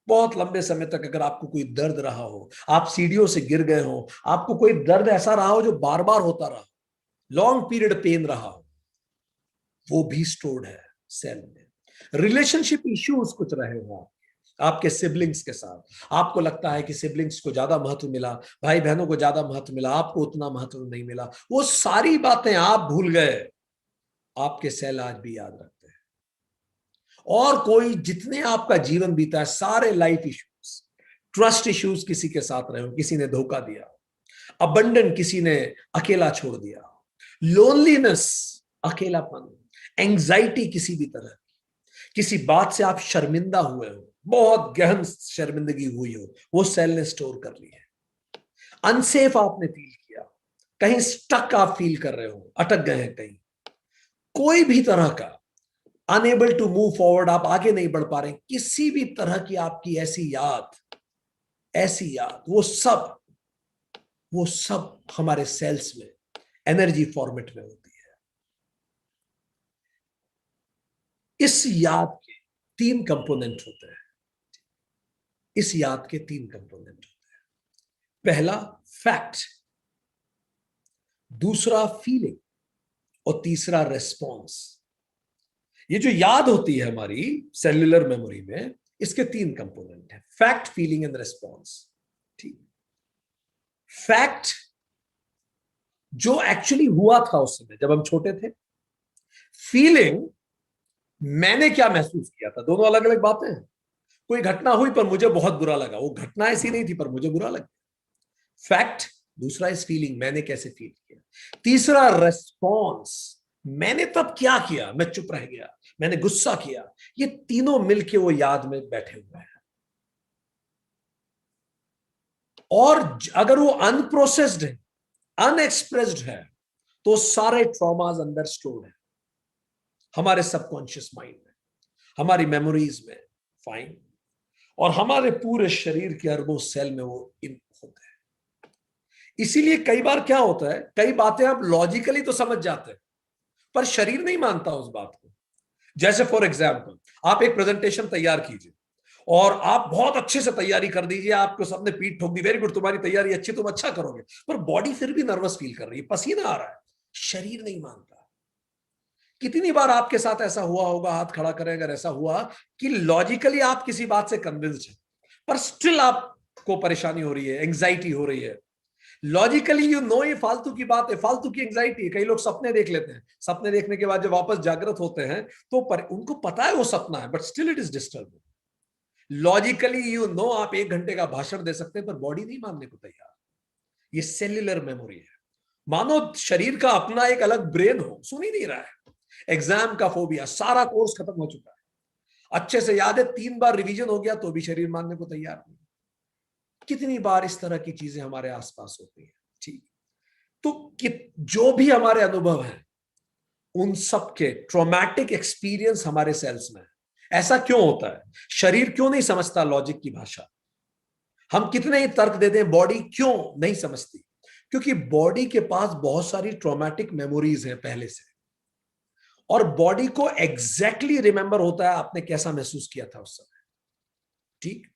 बहुत लंबे समय तक अगर आपको कोई दर्द रहा हो, आप सीढ़ियों से गिर गए हो, आपको कोई दर्द ऐसा रहा हो जो बार बार होता रहा, लॉन्ग पीरियड पेन रहा हो, वो भी स्टोर्ड है सेल में। रिलेशनशिप इश्यूज कुछ रहे हो आपके सिबलिंग्स के साथ, आपको लगता है कि सिबलिंग्स को ज्यादा महत्व मिला, भाई बहनों को ज्यादा महत्व मिला, आपको उतना महत्व नहीं मिला, वो सारी बातें आप भूल गए, आपके सेल आज भी याद रखते हैं। और कोई जितने आपका जीवन बीता है, सारे लाइफ इश्यूज, ट्रस्ट इश्यूज किसी के साथ रहे हो, किसी ने धोखा दिया, अबंडन किसी ने अकेला छोड़ दिया, लोनलीनेस अकेलापन, एंजाइटी किसी भी तरह, किसी बात से आप शर्मिंदा हुए हो, बहुत गहन शर्मिंदगी हुई हो, वो सेल ने स्टोर कर ली है। अनसेफ आपने फील किया, कहीं स्टक आप फील कर रहे हो, अटक गए हैं कहीं, कोई भी तरह का अनएबल टू मूव फॉरवर्ड, आप आगे नहीं बढ़ पा रहे, किसी भी तरह की आपकी ऐसी याद, वो सब हमारे सेल्स में एनर्जी फॉर्मेट में होती है। इस याद के 3 कंपोनेंट होते हैं, इस याद के 3 कंपोनेंट होते हैं। पहला फैक्ट, दूसरा फीलिंग, और तीसरा रेस्पॉन्स। ये जो याद होती है हमारी सेल्युलर मेमोरी में, इसके 3 कंपोनेंट है, फैक्ट, फीलिंग एंड रेस्पॉन्स। ठीक, फैक्ट जो एक्चुअली हुआ था उस समय जब हम छोटे थे, फीलिंग मैंने क्या महसूस किया था, दोनों अलग अलग बातें हैं। कोई घटना हुई पर मुझे बहुत बुरा लगा, वो घटना ऐसी नहीं थी पर मुझे बुरा लगा, फैक्ट। दूसरा इस फीलिंग, मैंने कैसे फील किया। तीसरा रेस्पॉन्स, मैंने तब क्या किया, मैं चुप रह गया, मैंने गुस्सा किया, ये तीनों मिलके वो याद में बैठे हुए हैं। और अगर वो अनप्रोसेस्ड है, अनएक्सप्रेस्ड है, तो सारे ट्रॉमास अंदर स्टोर है हमारे सबकॉन्शियस माइंड में, हमारी मेमोरीज में, फाइन, और हमारे पूरे शरीर के अरबों सेल में वो इन होते हैं। इसीलिए कई बार क्या होता है, कई बातें आप लॉजिकली तो समझ जाते हैं पर शरीर नहीं मानता उस बात को। जैसे फॉर एग्जाम्पल, आप एक प्रेजेंटेशन तैयार कीजिए और आप बहुत अच्छे से तैयारी कर दीजिए, आपको सबने पीठ ठोक दी, वेरी गुड, तुम्हारी तैयारी अच्छी, तुम अच्छा करोगे, पर बॉडी फिर भी नर्वस फील कर रही है, पसीना आ रहा है, शरीर नहीं मानता। कितनी बार आपके साथ ऐसा हुआ होगा, हाथ खड़ा करें अगर ऐसा हुआ कि लॉजिकली आप किसी बात से कन्विंस्ड हैं पर स्टिल आपको परेशानी हो रही है, एंग्जाइटी हो रही है। लॉजिकली यू नो ये फालतू की बात है, फालतू की एंग्जाइटी है। कई लोग सपने देख लेते हैं, सपने देखने के बाद जब वापस जागृत होते हैं तो उनको पता है वो सपना है, but still it is disturbing. Logically you know आप 1 घंटे का भाषण दे सकते हैं पर बॉडी नहीं मानने को तैयार। ये सेल्युलर मेमोरी है, मानो शरीर का अपना एक अलग ब्रेन हो, सुन ही नहीं रहा है। एग्जाम का फोबिया, सारा कोर्स खत्म हो चुका है, अच्छे से याद है, 3 बार रिवीजन हो गया तो भी शरीर मानने को तैयार नहीं। कितनी बार इस तरह की चीजें हमारे आसपास होती हैं। ठीक, तो जो भी हमारे अनुभव हैं, उन सब के ट्रॉमेटिक एक्सपीरियंस हमारे सेल्स में है। ऐसा क्यों होता है, शरीर क्यों नहीं समझता लॉजिक की भाषा, हम कितने ही तर्क देते हैं, बॉडी क्यों नहीं समझती, क्योंकि बॉडी के पास बहुत सारी ट्रॉमेटिक मेमोरीज हैं पहले से, और बॉडी को एग्जैक्टली रिमेंबर होता है आपने कैसा महसूस किया था उस समय। ठीक,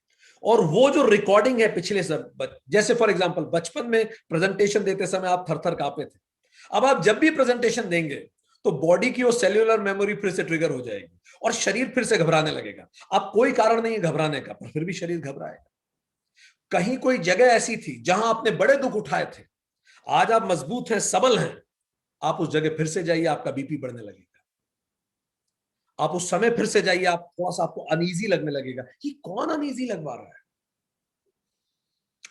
और वो जो रिकॉर्डिंग है पिछले सब, जैसे फॉर एग्जांपल बचपन में प्रेजेंटेशन देते समय आप थर थर कांपे थे, अब आप जब भी प्रेजेंटेशन देंगे तो बॉडी की वो सेल्युलर मेमोरी फिर से ट्रिगर हो जाएगी और शरीर फिर से घबराने लगेगा। अब कोई कारण नहीं है घबराने का, पर फिर भी शरीर घबराएगा। कहीं कोई जगह ऐसी थी जहां आपने बड़े दुख उठाए थे, आज आप मजबूत हैं, सबल हैं, आप उस जगह फिर से जाइए, आपका बीपी बढ़ने लगेगा। आप उस समय फिर से जाइए, आप थोड़ा सा आपको अनईजी लगने लगेगा। कि कौन अनईजी लगवा रहा है।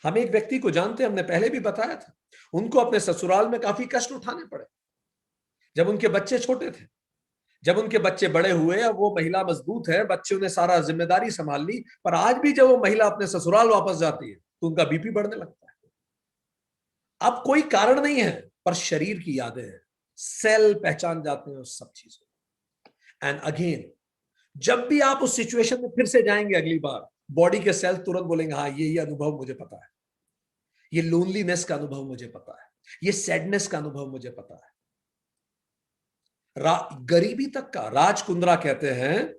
हम एक व्यक्ति को जानते हैं, हमने पहले भी बताया था, उनको अपने ससुराल में काफी कष्ट उठाने पड़े जब उनके बच्चे छोटे थे। जब उनके बच्चे बड़े हुए, अब वो महिला मजबूत है, बच्चों ने सारा जिम्मेदारी संभाल ली, पर आज भी जब वो महिला अपने ससुराल वापस जाती है तो उनका बीपी बढ़ने लगता है। अब कोई कारण नहीं है, पर शरीर की यादें हैं, सेल पहचान जाते हैं उस सब चीजों। एंड अगेन, जब भी आप उस सिचुएशन में फिर से जाएंगे अगली बार, बॉडी के सेल तुरंत बोलेंगे, हाँ ये अनुभव मुझे पता है, ये लोनलीनेस का अनुभव मुझे पता है, ये सैडनेस का अनुभव मुझे पता है। गरीबी तक का, राज कुंद्रा कहते हैं,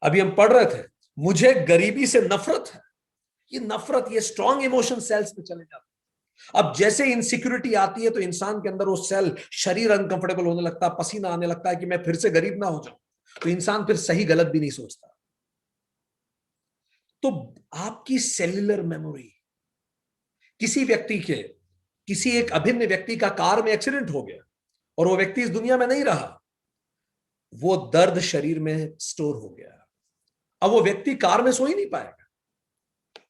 अभी हम पढ़ रहे थे, मुझे गरीबी से नफरत है। ये नफरत, ये स्ट्रॉन्ग इमोशन सेल्स में चले जाते हैं। अब जैसे इनसिक्योरिटी आती है तो इंसान के अंदर वो सेल, शरीर अनकंफर्टेबल होने लगता है, पसीना आने लगता है कि मैं फिर से गरीब ना हो जाऊं, तो इंसान फिर सही गलत भी नहीं सोचता। तो आपकी सेल्युलर मेमोरी, किसी व्यक्ति के, किसी एक अभिन्न व्यक्ति का कार में एक्सीडेंट हो गया और वो व्यक्ति इस दुनिया में नहीं रहा, वो दर्द शरीर में स्टोर हो गया। अब वो व्यक्ति कार में सो ही नहीं पाएगा,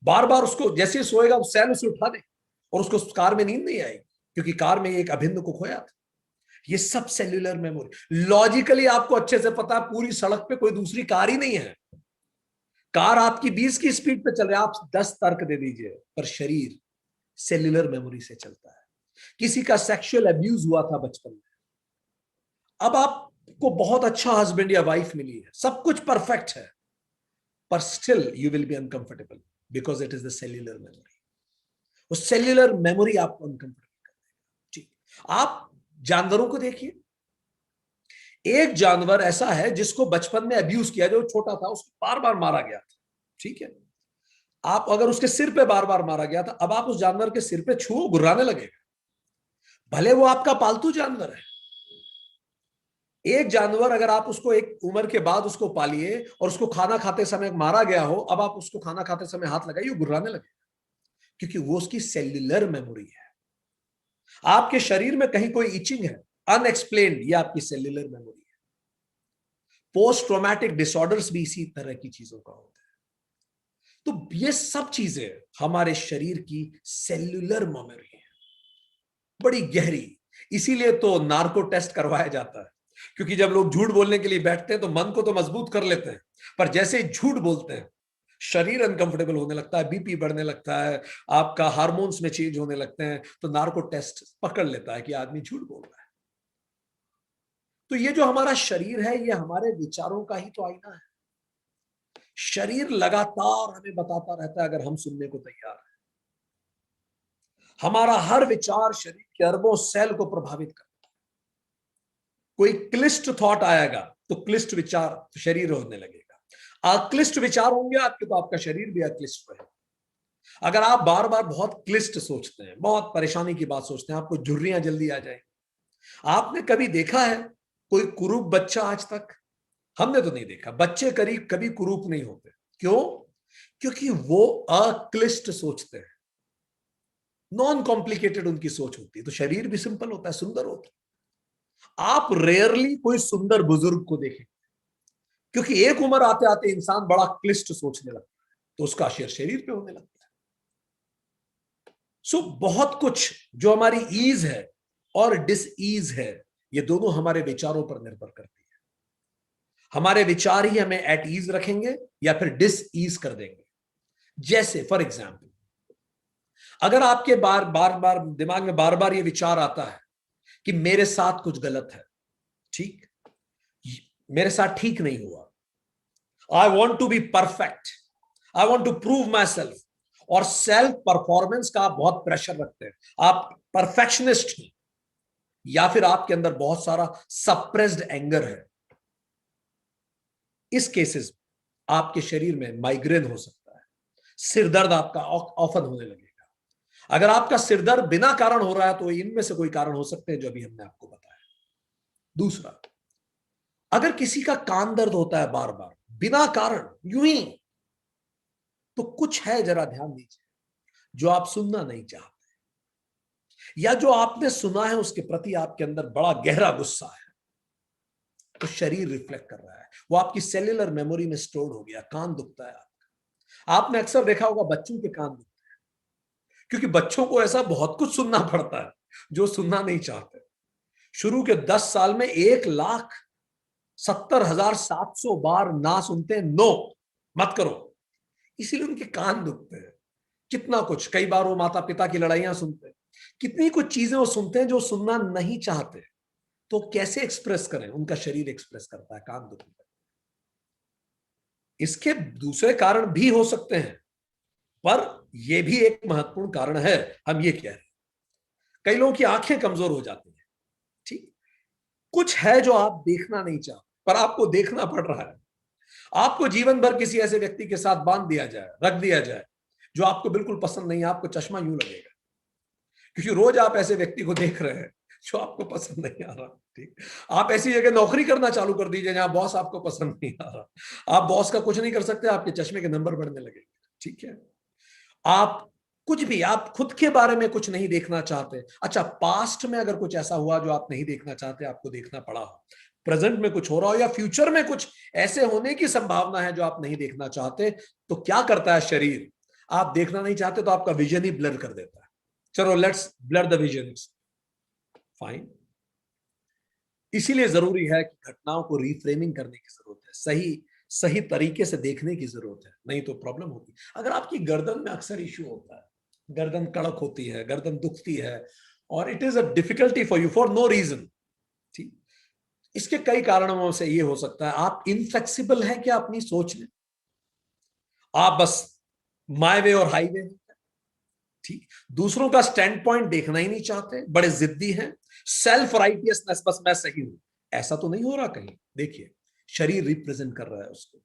बार बार उसको जैसे सोएगा सेल उसे उठा दे और उसको कार में नींद नहीं आएगी, क्योंकि कार में एक अभिन्न को खोया था। ये सब सेल्युलर मेमोरी। लॉजिकली आपको अच्छे से पता है पूरी सड़क पे कोई दूसरी कार ही नहीं है, कार आपकी 20 की स्पीड पे चल रही है, आप 10 तर्क दे दीजिए, पर शरीर सेल्युलर मेमोरी से चलता है। किसी का सेक्सुअल अब्यूज हुआ था बचपन में, अब आपको बहुत अच्छा हस्बैंड या वाइफ मिली है, सब कुछ परफेक्ट है, पर still you will be uncomfortable because it is the cellular memory. वो सेल्युलर मेमोरी आपको अनकंफर्टेबल कर देगा। ठीक, आप जानवरों को देखिए, एक जानवर ऐसा है जिसको बचपन में अब्यूज किया, जो छोटा था उसको बार बार मारा गया था, ठीक है, आप अगर उसके सिर पे बार बार मारा गया था, अब आप उस जानवर के सिर पे छुओ, गुर्राने लगेगा, भले वो आपका पालतू जानवर है। एक जानवर अगर आप उसको एक उम्र के बाद उसको पालिए और उसको खाना खाते समय मारा गया हो, अब आप उसको खाना खाते समय हाथ लगाइए, गुर्राने लगेगा, क्योंकि वो उसकी सेल्युलर मेमोरी है। आपके शरीर में कहीं कोई इचिंग है अनएक्सप्लेन्ड, ये आपकी सेल्युलर मेमोरी है। पोस्ट ट्रॉमेटिक डिसऑर्डर्स भी इसी तरह की चीजों का होता है। तो ये सब चीजें हमारे शरीर की सेल्युलर मेमोरी है, बड़ी गहरी। इसीलिए तो नार्को टेस्ट करवाया जाता है, क्योंकि जब लोग झूठ बोलने के लिए बैठते हैं तो मन को तो मजबूत कर लेते हैं, पर जैसे झूठ बोलते हैं शरीर अनकंफर्टेबल होने लगता है, बीपी बढ़ने लगता है, आपका हार्मोन्स में चेंज होने लगते हैं, तो नार्को टेस्ट पकड़ लेता है कि आदमी झूठ बोल रहा है। तो ये जो हमारा शरीर है, ये हमारे विचारों का ही तो आईना है। शरीर लगातार हमें बताता रहता है अगर हम सुनने को तैयार हैं। हमारा हर विचार शरीर के अरबों सेल को प्रभावित करता है। कोई क्लिष्ट थॉट आएगा तो क्लिष्ट विचार शरीर होने लगेगा, अक्लिष्ट विचार होंगे आपके तो आपका शरीर भी अक्लिष्ट रहेगा। अगर आप बार बार बहुत क्लिष्ट सोचते हैं, बहुत परेशानी की बात सोचते हैं, आपको झुर्रियां जल्दी आ जाएंगी। आपने कभी देखा है कोई कुरूप बच्चा? आज तक हमने तो नहीं देखा। बच्चे कभी कुरूप नहीं होते। क्यों? क्योंकि वो अक्लिष्ट सोचते हैं, नॉन कॉम्प्लिकेटेड उनकी सोच होती है, तो शरीर भी सिंपल होता है, सुंदर होता है। आप रेयरली कोई सुंदर बुजुर्ग को देखें, क्योंकि एक उम्र आते आते इंसान बड़ा क्लिष्ट सोचने लगता है, तो उसका असर शरीर पे होने लगता है। सो बहुत कुछ जो हमारी ईज है और डिस ईज है, ये दोनों हमारे विचारों पर निर्भर करती है। हमारे विचार ही हमें एट ईज रखेंगे या फिर डिस ईज कर देंगे। जैसे फॉर एग्जाम्पल, अगर आपके बार बार बार दिमाग में बार बार ये विचार आता है कि मेरे साथ कुछ गलत है, ठीक, मेरे साथ ठीक नहीं हुआ, I want to be perfect, I want to prove myself, और सेल्फ परफॉर्मेंस का आप बहुत प्रेशर रखते हैं, आप परफेक्शनिस्ट हैं, या फिर आपके अंदर बहुत सारा सप्रेस्ड एंगर है, इस केसेस आपके शरीर में माइग्रेन हो सकता है, सिर दर्द आपका ऑफन होने लगेगा। अगर आपका सिर दर्द बिना कारण हो रहा है तो इनमें से कोई कारण हो सकते हैं जो अभी हमने आपको बताया। दूसरा, अगर किसी का कान दर्द होता है बार बार बिना कारण यूं ही, तो कुछ है, जरा ध्यान दीजिए, जो आप सुनना नहीं चाहते, या जो आपने सुना है उसके प्रति आपके अंदर बड़ा गहरा गुस्सा है, तो शरीर रिफ्लेक्ट कर रहा है, वो आपकी सेल्युलर मेमोरी में स्टोर हो गया। कान दुखता है आपका, आपने अक्सर देखा होगा बच्चों के कान दुखते हैं, क्योंकि बच्चों को ऐसा बहुत कुछ सुनना पड़ता है जो सुनना नहीं चाहते। शुरू के 10 साल में 1,70,700 बार ना सुनते हैं, नो मत करो, इसीलिए उनके कान दुखते हैं। कितना कुछ, कई बार वो माता पिता की लड़ाइयां सुनते हैं, कितनी कुछ चीजें वो सुनते हैं जो सुनना नहीं चाहते, तो कैसे एक्सप्रेस करें? उनका शरीर एक्सप्रेस करता है, कान दुखता है। इसके दूसरे कारण भी हो सकते हैं, पर यह भी एक महत्वपूर्ण कारण है। हम ये कह रहे हैं कई लोगों की आंखें कमजोर हो जाती हैं, ठीक, कुछ है जो आप देखना नहीं चाहते पर आपको देखना पड़ रहा है। आपको जीवन भर किसी ऐसे व्यक्ति के साथ बांध दिया जाए, रख दिया जाए जो आपको बिल्कुल पसंद नहीं है, आपको चश्मा यूं लगेगा, क्योंकि रोज आप ऐसे व्यक्ति को देख रहे हैं जो आपको पसंद नहीं आ रहा। ठीक, आप ऐसी जगह नौकरी करना चालू कर दीजिए जहां बॉस आपको पसंद नहीं आ रहा, आप बॉस का कुछ नहीं कर सकते, आपके चश्मे के नंबर बढ़ने लगेंगे। ठीक है, आप कुछ भी, आप खुद के बारे में कुछ नहीं देखना चाहते। अच्छा, पास्ट में अगर कुछ ऐसा हुआ जो आप नहीं देखना चाहते, आपको देखना पड़ा हो, प्रेजेंट में कुछ हो रहा हो, या फ्यूचर में कुछ ऐसे होने की संभावना है जो आप नहीं देखना चाहते, तो क्या करता है शरीर? आप देखना नहीं चाहते तो आपका विजन ही ब्लर कर देता है। चलो, let's blur the vision, fine. इसीलिए जरूरी है कि घटनाओं को रिफ्रेमिंग करने की जरूरत है, सही सही तरीके से देखने की जरूरत है, नहीं तो प्रॉब्लम होगी। अगर आपकी गर्दन में अक्सर इश्यू होता है, गर्दन कड़क होती है, गर्दन दुखती है, और it is a difficulty for you for no reason, ठीक, इसके कई कारणों से ये हो सकता है आप इनफ्लेक्सिबल हैं क्या अपनी सोच में, आप बस माय वे और हाईवे, ठीक, दूसरों का स्टैंड पॉइंट देखना ही नहीं चाहते, बड़े जिद्दी हैं, सेल्फ राइटियसनेस, बस मैं सही हूं। ऐसा तो नहीं हो रहा कहीं? देखिए, शरीर रिप्रेजेंट कर रहा है उसको।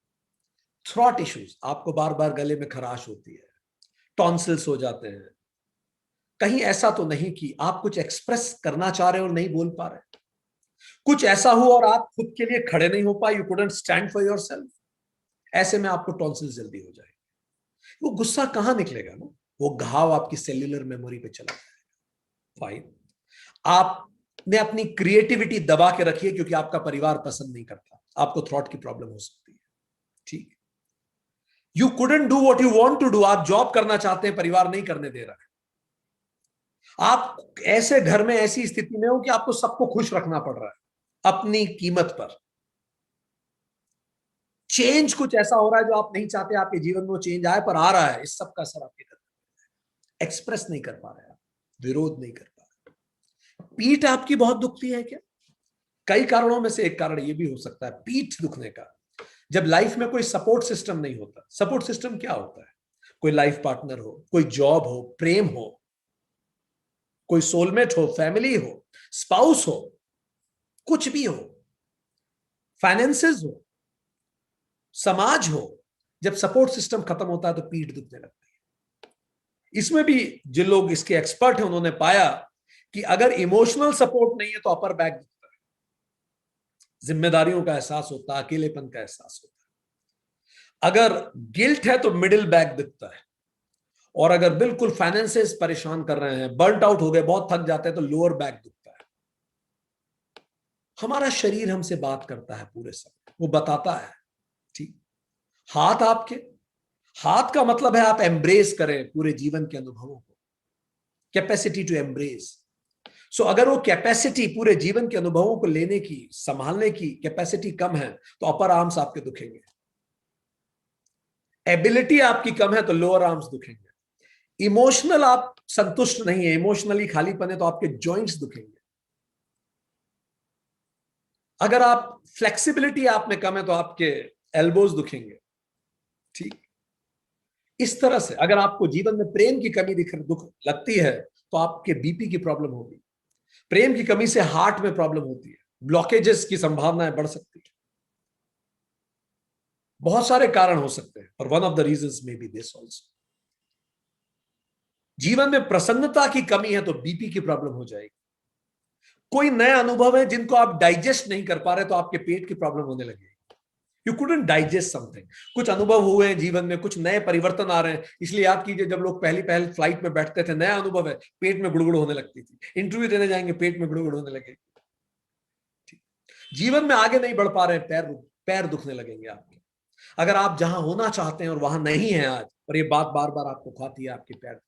थ्रॉट इश्यूज, आपको बार बार गले में खराश होती है, टॉन्सिल्स हो जाते हैं, कहीं ऐसा तो नहीं कि आप कुछ एक्सप्रेस करना चाह रहे हो और नहीं बोल पा रहे, कुछ ऐसा हो और आप खुद के लिए खड़े नहीं हो पाए, you couldn't stand for yourself, ऐसे में आपको टॉन्सिल्स जल्दी हो जाएगी। वो गुस्सा कहां निकलेगा ना, वो घाव आपकी सेल्यूलर मेमोरी पे चला जाएगा। फाइन, आपने अपनी क्रिएटिविटी दबा के रखी है क्योंकि आपका परिवार पसंद नहीं करता, आपको थ्रॉट की प्रॉब्लम हो सकती है। ठीक, you couldn't do what you want to do, आप जॉब करना चाहते हैं, परिवार नहीं करने दे रहा है, आप ऐसे घर में ऐसी स्थिति में हो कि आपको सबको खुश रखना पड़ रहा है अपनी कीमत पर। चेंज कुछ ऐसा हो रहा है जो आप नहीं चाहते आपके जीवन में वो चेंज आए, पर आ रहा है, इस सब का असर आपके घर में, एक्सप्रेस नहीं कर पा रहे आप, विरोध नहीं कर पा रहे। पीठ आपकी बहुत दुखती है क्या? कई कारणों में से एक कारण ये भी हो सकता है पीठ दुखने का, जब लाइफ में कोई सपोर्ट सिस्टम नहीं होता। सपोर्ट सिस्टम क्या होता है? कोई लाइफ पार्टनर हो, कोई जॉब हो, प्रेम हो, कोई सोलमेट हो, फैमिली हो, स्पाउस हो, कुछ भी हो, फाइनेंसेस हो, समाज हो, जब सपोर्ट सिस्टम खत्म होता है तो पीठ दुखने लगती है। इसमें भी जिन लोग इसके एक्सपर्ट हैं उन्होंने पाया कि अगर इमोशनल सपोर्ट नहीं है तो अपर बैक दुखता है, जिम्मेदारियों का एहसास होता है, अकेलेपन का एहसास होता है। अगर गिल्ट है तो मिडिल बैक दिखता है, और अगर बिल्कुल फाइनेंसेस परेशान कर रहे हैं, बर्न आउट हो गए, बहुत थक जाते हैं, तो लोअर बैक दिखता है। हमारा शरीर हमसे बात करता है पूरे समय, वो बताता है। ठीक, हाथ आपके, हाथ का मतलब है आप एम्ब्रेस करें पूरे जीवन के अनुभवों को, कैपेसिटी टू एम्ब्रेस। सो अगर वो कैपेसिटी पूरे जीवन के अनुभवों को लेने की, संभालने की कैपेसिटी कम है तो अपर आर्म्स आपके दुखेंगे, एबिलिटी आपकी कम है तो लोअर आर्म्स दुखेंगे, इमोशनल आप संतुष्ट नहीं है, इमोशनली खालीपन है तो आपके जॉइंट्स दुखेंगे, अगर आप फ्लेक्सिबिलिटी आप में कम है तो आपके एल्बोज दुखेंगे। ठीक, इस तरह से अगर आपको जीवन में प्रेम की कमी दुख लगती है तो आपके बीपी की प्रॉब्लम होगी, प्रेम की कमी से हार्ट में प्रॉब्लम होती है, ब्लॉकेजेस की संभावनाएं बढ़ सकती है, बहुत सारे कारण हो सकते हैं, और one of the reasons may be this also. जीवन में प्रसन्नता की कमी है तो बीपी की प्रॉब्लम हो जाएगी, कोई नया अनुभव है जिनको आप डाइजेस्ट नहीं कर पा रहे तो आपके पेट की प्रॉब्लम होने लगेगी, यू कुडंट डाइजेस्ट समथिंग, कुछ अनुभव हुए हैं जीवन में, कुछ नए परिवर्तन आ रहे हैं, इसलिए याद कीजिए जब लोग पहली फ्लाइट में बैठते थे, नया अनुभव है, पेट में गुड़गुड़ होने लगती थी, इंटरव्यू देने जाएंगे पेट में गुड़गुड़ होने लगेगी, जीवन में आगे नहीं बढ़ पा रहे हैं, पैर दुखने लगेंगे आपके, अगर आप जहां होना चाहते हैं और वहां नहीं है आज, और ये बात बार बार आपको खाती है, आपके पैर,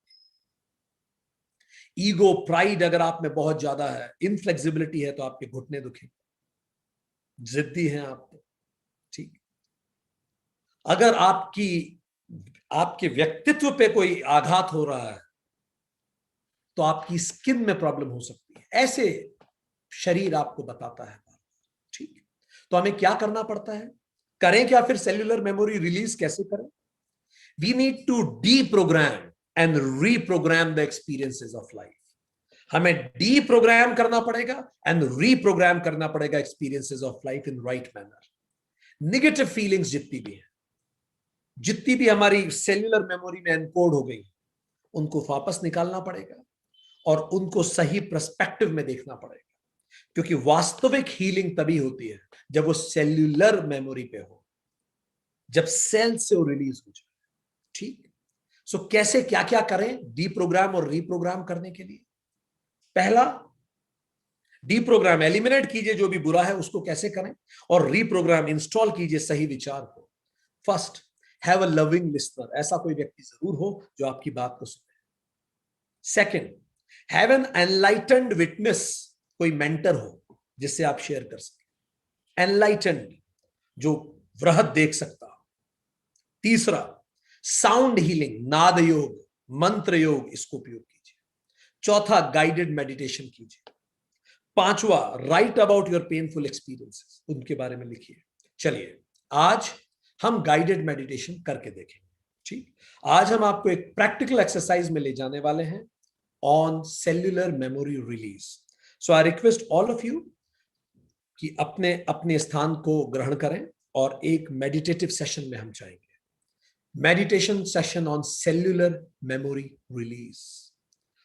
ईगो प्राइड अगर आप में बहुत ज्यादा है, इनफ्लेक्सिबिलिटी है तो आपके घुटने दुखेंगे, जिद्दी हैं आप तो। ठीक, अगर आपके व्यक्तित्व पे कोई आघात हो रहा है तो आपकी स्किन में प्रॉब्लम हो सकती है, ऐसे शरीर आपको बताता है। ठीक, तो हमें क्या करना पड़ता है, करें क्या फिर, सेल्यूलर मेमोरी रिलीज कैसे करें? We need to deprogram and reprogram the experiences of life, हमें डीप्रोग्राम करना पड़ेगा एंड रीप्रोग्राम करना पड़ेगा experiences of life in right manner. Negative feelings जितनी भी हैं, जितनी भी हमारी सेल्यूलर मेमोरी में एनकोड हो गई, उनको वापस निकालना पड़ेगा, और उनको सही पर्सपेक्टिव में देखना पड़ेगा, क्योंकि वास्तविक हीलिंग तभी होती है जब वो सेल्यूलर मेमोरी पे हो, जब सेल से वो रिलीज हो जाए। ठीक। सो कैसे क्या क्या करें डीप्रोग्राम और रीप्रोग्राम करने के लिए? पहला, डीप्रोग्राम एलिमिनेट कीजिए जो भी बुरा है उसको कैसे करें, और रीप्रोग्राम इंस्टॉल कीजिए सही विचार को। First, have a loving listener, ऐसा कोई व्यक्ति जरूर हो जो आपकी बात को सुने। Second, have an enlightened witness, कोई मेंटर हो जिससे आप शेयर कर सके, एनलाइटेंड, जो वृहद देख सकता हो। तीसरा, साउंड हीलिंग, नाद योग, मंत्र योग, इसको उपयोग कीजिए। चौथा, गाइडेड मेडिटेशन कीजिए। पांचवा, right about your painful experiences, उनके बारे में लिखिए। चलिए आज हम गाइडेड मेडिटेशन करके देखेंगे। ठीक। आज हम आपको एक प्रैक्टिकल एक्सरसाइज में ले जाने वाले हैं on cellular memory release. So I request all of you कि अपने अपने स्थान को ग्रहण करें और एक मेडिटेटिव सेशन में हम जाएंगे। Meditation session on cellular memory release.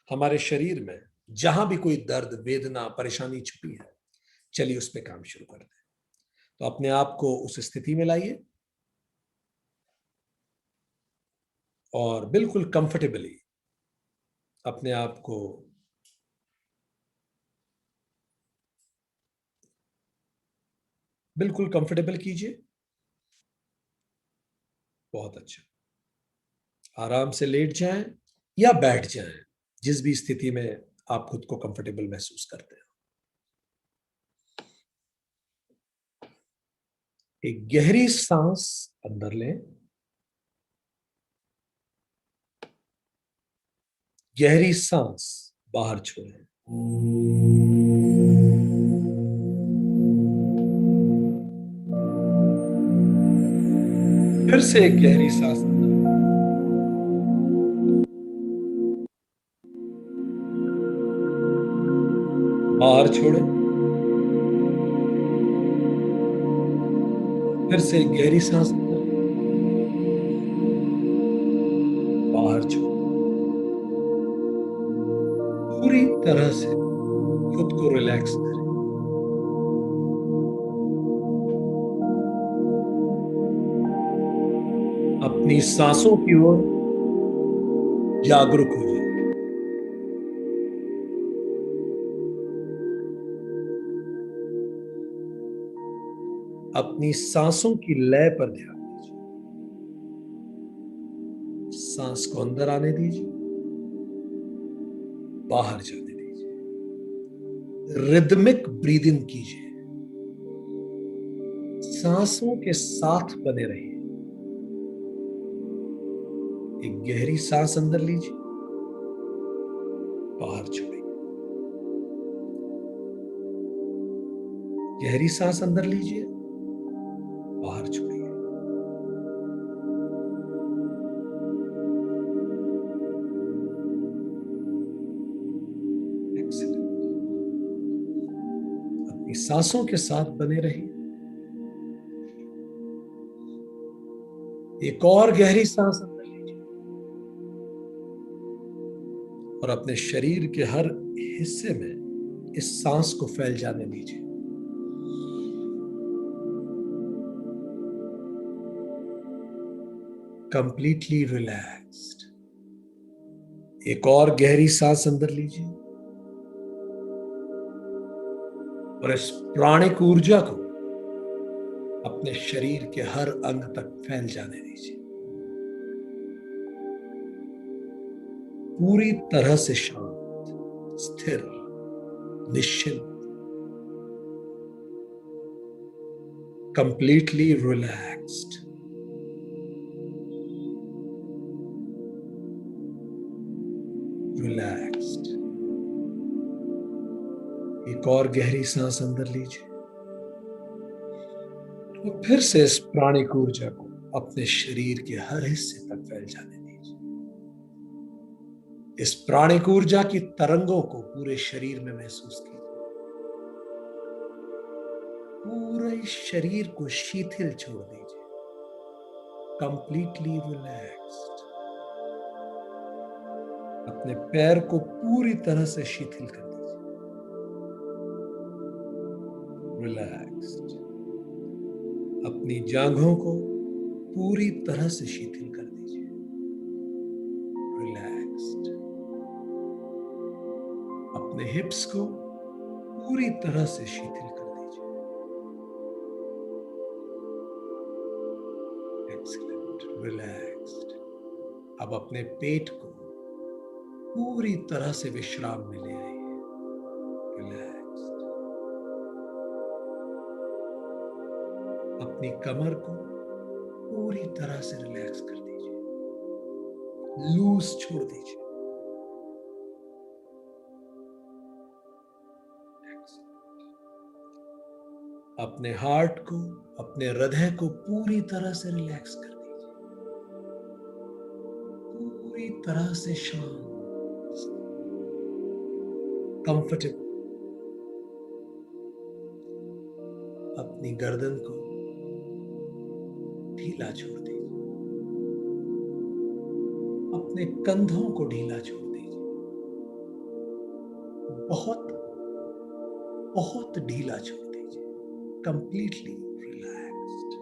हमारे शरीर में जहां भी कोई दर्द, वेदना, परेशानी छुपी है, चलिए उस पर काम शुरू करते हैं। तो अपने आप को उस स्थिति में लाइए और बिल्कुल कंफर्टेबली अपने आप को बिल्कुल कंफर्टेबल कीजिए। बहुत अच्छा। आराम से लेट जाएं या बैठ जाएं, जिस भी स्थिति में आप खुद को कंफर्टेबल महसूस करते हैं। एक गहरी सांस अंदर लें, गहरी सांस बाहर छोड़ें। फिर से एक गहरी सांस अंदर, बाहर छोड़ें। फिर से एक गहरी सांस अंदर, बाहर छोड़ें। पूरी तरह से खुद को रिलैक्स करें। अपनी सांसों की ओर जागरूक हो जाए। अपनी सांसों की लय पर ध्यान दीजिए। सांस को अंदर आने दीजिए, बाहर जाने दीजिए। रिदमिक ब्रीदिंग कीजिए। सांसों के साथ बने रहिए। एक गहरी सांस अंदर लीजिए, बाहर छोड़िए। गहरी सांस अंदर लीजिए, बाहर छोड़िए। एक्सीलेंट। अपनी सांसों के साथ बने रहिए। एक और गहरी सांस अंदर लीजिए और अपने शरीर के हर हिस्से में इस सांस को फैल जाने दीजिए। Completely relaxed. एक और गहरी सांस अंदर लीजिए और इस प्राणिक ऊर्जा को अपने शरीर के हर अंग तक फैल जाने दीजिए। पूरी तरह से शांत, स्थिर, निश्चिंत, कंप्लीटली रिलैक्स्ड। रिलैक्स्ड। एक और गहरी सांस अंदर लीजिए और फिर से इस प्राणिक ऊर्जा को अपने शरीर के हर हिस्से तक फैल जाने दीजिए। इस प्राणिक ऊर्जा की तरंगों को पूरे शरीर में महसूस कीजिए। पूरे शरीर को शिथिल छोड़ दीजिए। Completely relaxed. अपने पैर को पूरी तरह से शिथिल कर दीजिए। रिलैक्स्ड। अपनी जांघों को पूरी तरह से शिथिल कर दीजिए। रिलैक्स्ड। अपने हिप्स को पूरी तरह से शिथिल कर दीजिए। एक्सीलेंट। रिलैक्स्ड। अब अपने पेट को पूरी तरह से विश्राम में ले आइए। रिलैक्स्ड। अपनी कमर को पूरी तरह से रिलैक्स कर दीजिए। लूज छोड़ दीजिए। अपने हार्ट को, अपने हृदय को पूरी तरह से रिलैक्स कर दीजिए। पूरी तरह से शांत, कंफर्टेबल। अपनी गर्दन को ढीला छोड़ दीजिए। अपने कंधों को ढीला छोड़ दीजिए। बहुत बहुत ढीला छोड़ दीजिए। Completely relaxed.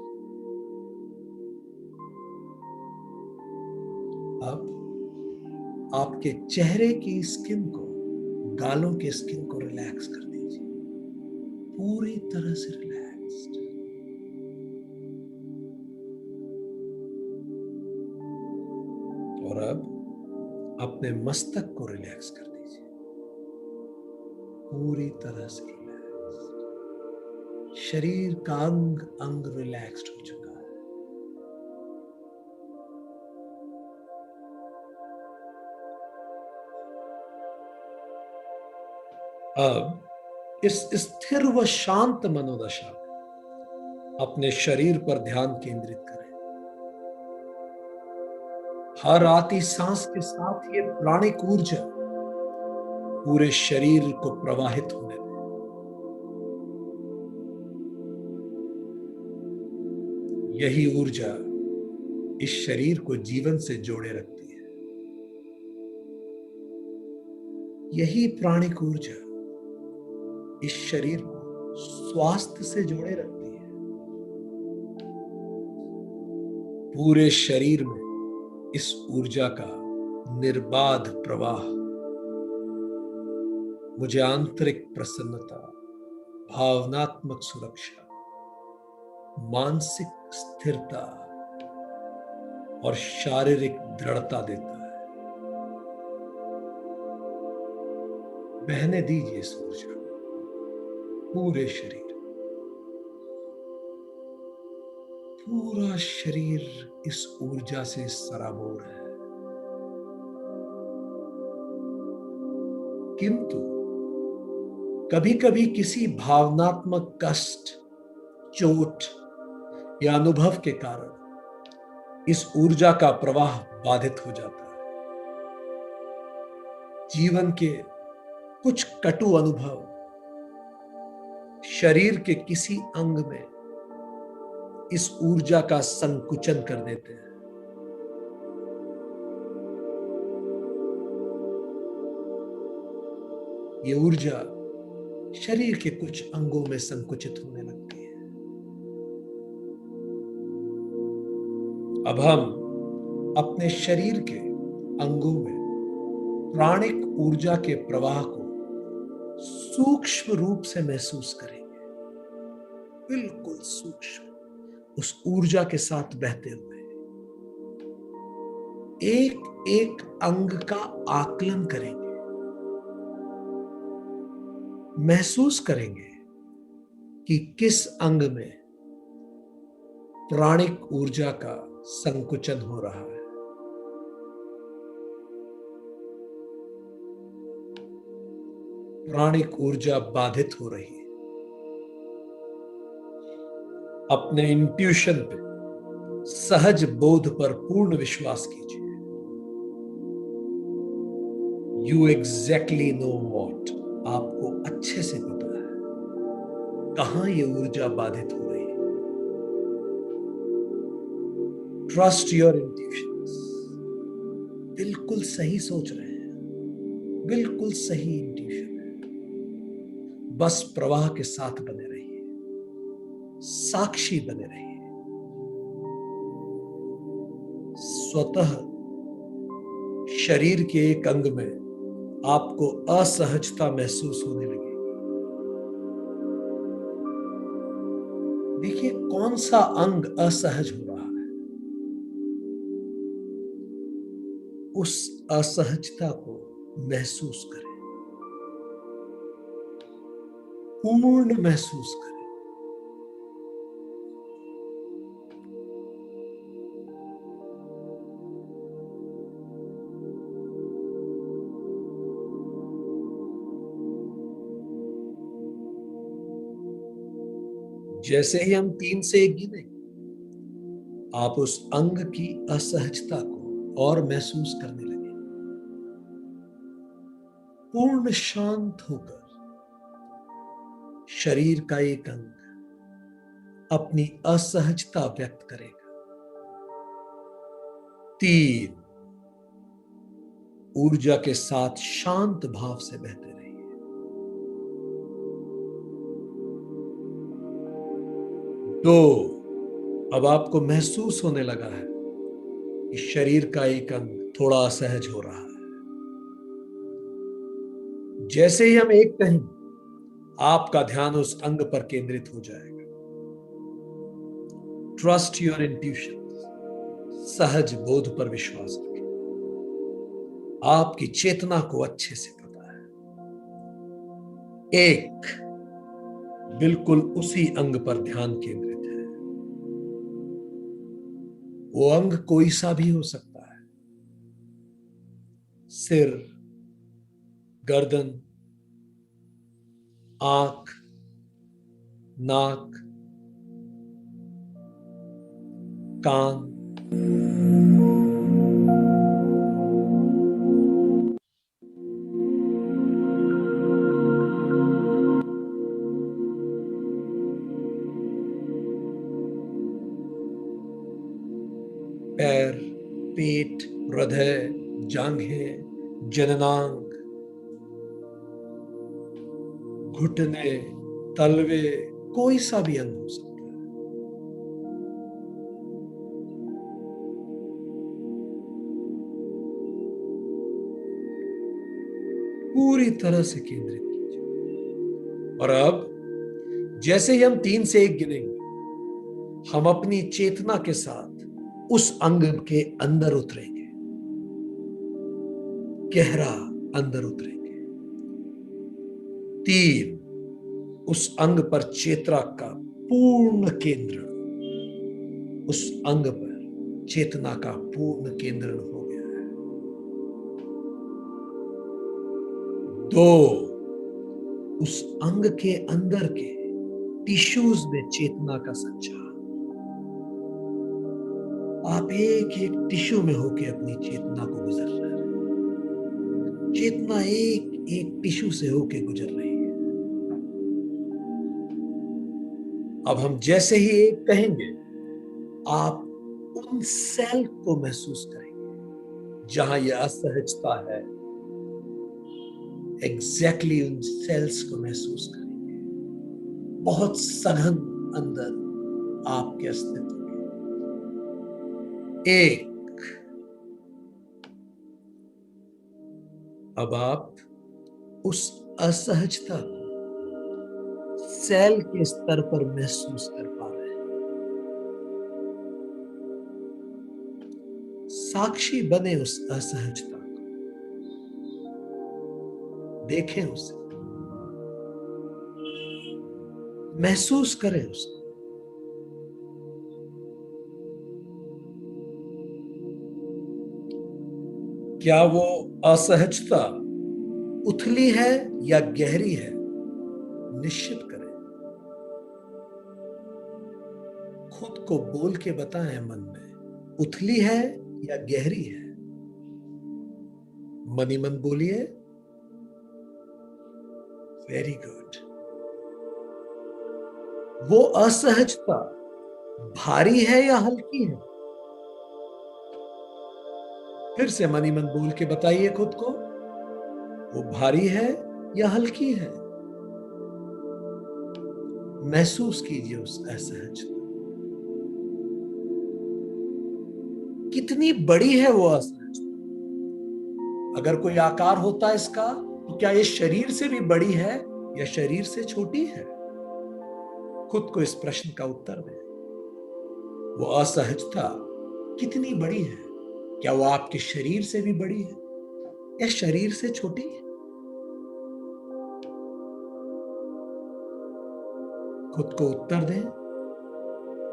अब आपके चेहरे की स्किन को, गालों के स्किन को रिलैक्स कर दीजिए। पूरी तरह से रिलैक्स्ड। और अब अपने मस्तक को रिलैक्स कर दीजिए। पूरी तरह से रिलैक्स्ड। शरीर का अंग अंग रिलैक्स्ड हो चुका है। अब इस स्थिर व शांत मनोदशा में अपने शरीर पर ध्यान केंद्रित करें। हर आती सांस के साथ ये प्राणिक ऊर्जा पूरे शरीर को प्रवाहित होने दें। यही ऊर्जा इस शरीर को जीवन से जोड़े रखती है। यही प्राणिक ऊर्जा इस शरीर को स्वास्थ्य से जोड़े रखती है। पूरे शरीर में इस ऊर्जा का निर्बाध प्रवाह मुझे आंतरिक प्रसन्नता, भावनात्मक सुरक्षा, मानसिक स्थिरता और शारीरिक दृढ़ता देता है। बहने दीजिए इस ऊर्जा को पूरे शरीर। पूरा शरीर इस ऊर्जा से सराबोर है। किंतु कभी कभी किसी भावनात्मक कष्ट, चोट या अनुभव के कारण इस ऊर्जा का प्रवाह बाधित हो जाता है। जीवन के कुछ कटु अनुभव शरीर के किसी अंग में इस ऊर्जा का संकुचन कर देते हैं। ये ऊर्जा शरीर के कुछ अंगों में संकुचित होने लगती है। अब हम अपने शरीर के अंगों में प्राणिक ऊर्जा के प्रवाह को सूक्ष्म रूप से महसूस करेंगे। बिल्कुल सूक्ष्म, उस ऊर्जा के साथ बहते हुए एक एक अंग का आकलन करेंगे। महसूस करेंगे कि किस अंग में प्राणिक ऊर्जा का संकुचन हो रहा है। प्राणिक ऊर्जा बाधित हो रही है। अपने इंट्यूशन पे, सहज बोध पर पूर्ण विश्वास कीजिए। यू एग्जैक्टली नो वॉट, आपको अच्छे से पता है कहां ये ऊर्जा बाधित हो रही है। ट्रस्ट योर इंट्यूशंस, बिल्कुल सही सोच रहे हैं। बिल्कुल सही इंट्यूशन है। बस प्रवाह के साथ बने रहिए, साक्षी बने रहिए। स्वतः शरीर के एक अंग में आपको असहजता महसूस होने लगेगी। देखिए कौन सा अंग असहज हो रहा है, उस असहजता को महसूस करें, पूर्ण महसूस करें। जैसे ही हम 3 से 1 गिने, आप उस अंग की असहजता को और महसूस करने लगे। पूर्ण शांत होकर शरीर का एक अंग अपनी असहजता व्यक्त करेगा। 3, ऊर्जा के साथ शांत भाव से बहते रहिए। 2, अब आपको महसूस होने लगा है कि शरीर का एक अंग थोड़ा असहज हो रहा है। जैसे ही हम 1 कहेंगे, आपका ध्यान उस अंग पर केंद्रित हो जाएगा। ट्रस्ट योर इंट्यूशन, सहज बोध पर विश्वास रखें। आपकी चेतना को अच्छे से पता है। 1, बिल्कुल उसी अंग पर ध्यान केंद्रित है। वो अंग कोई सा भी हो सकता है। सिर, गर्दन, आंख, नाक, कान, पैर, पेट, हृदय, जांघें, जननांग, घुटने, तलवे, कोई सा भी अंग हो सकता है। पूरी तरह से केंद्रित कीजिए। और अब जैसे ही हम 3 से 1 गिनेंगे, हम अपनी चेतना के साथ उस अंग के अंदर उतरेंगे, गहरा अंदर उतरेंगे। 3, उस अंग पर चेतना का पूर्ण केंद्रण, उस अंग पर चेतना का पूर्ण केंद्रण हो गया है। 2, उस अंग के अंदर के टिश्यूज में चेतना का संचार। आप एक एक टिश्यू में होके अपनी चेतना को गुजर रहे हैं। चेतना एक एक टिश्यू से होके गुजर रही है। अब हम जैसे ही 1 कहेंगे, आप उन सेल को महसूस करेंगे जहां यह असहजता है। एग्जैक्टली उन सेल्स को महसूस करेंगे, बहुत सघन अंदर आपके अस्तित्व के। 1, अब आप उस असहजता को सेल के स्तर पर महसूस कर पा रहे हैं। साक्षी बने उस असहजता को, देखें उसे, महसूस करें उसको। क्या वो असहजता उथली है या गहरी है, निश्चित करें। खुद को बोल के बताएं मन में, उथली है या गहरी है। मन ही मन बोलिए, वेरी गुड। वो असहजता भारी है या हल्की है, फिर से मन ही मन बोल के बताइए खुद को, वो भारी है या हल्की है? महसूस कीजिए उस असहजता। कितनी बड़ी है वो असहजता? अगर कोई आकार होता है इसका, तो क्या ये शरीर से भी बड़ी है या शरीर से छोटी है? खुद को इस प्रश्न का उत्तर दें। वो असहजता कितनी बड़ी है? क्या वो आपके शरीर से भी बड़ी है या शरीर से छोटी है? खुद को उत्तर दें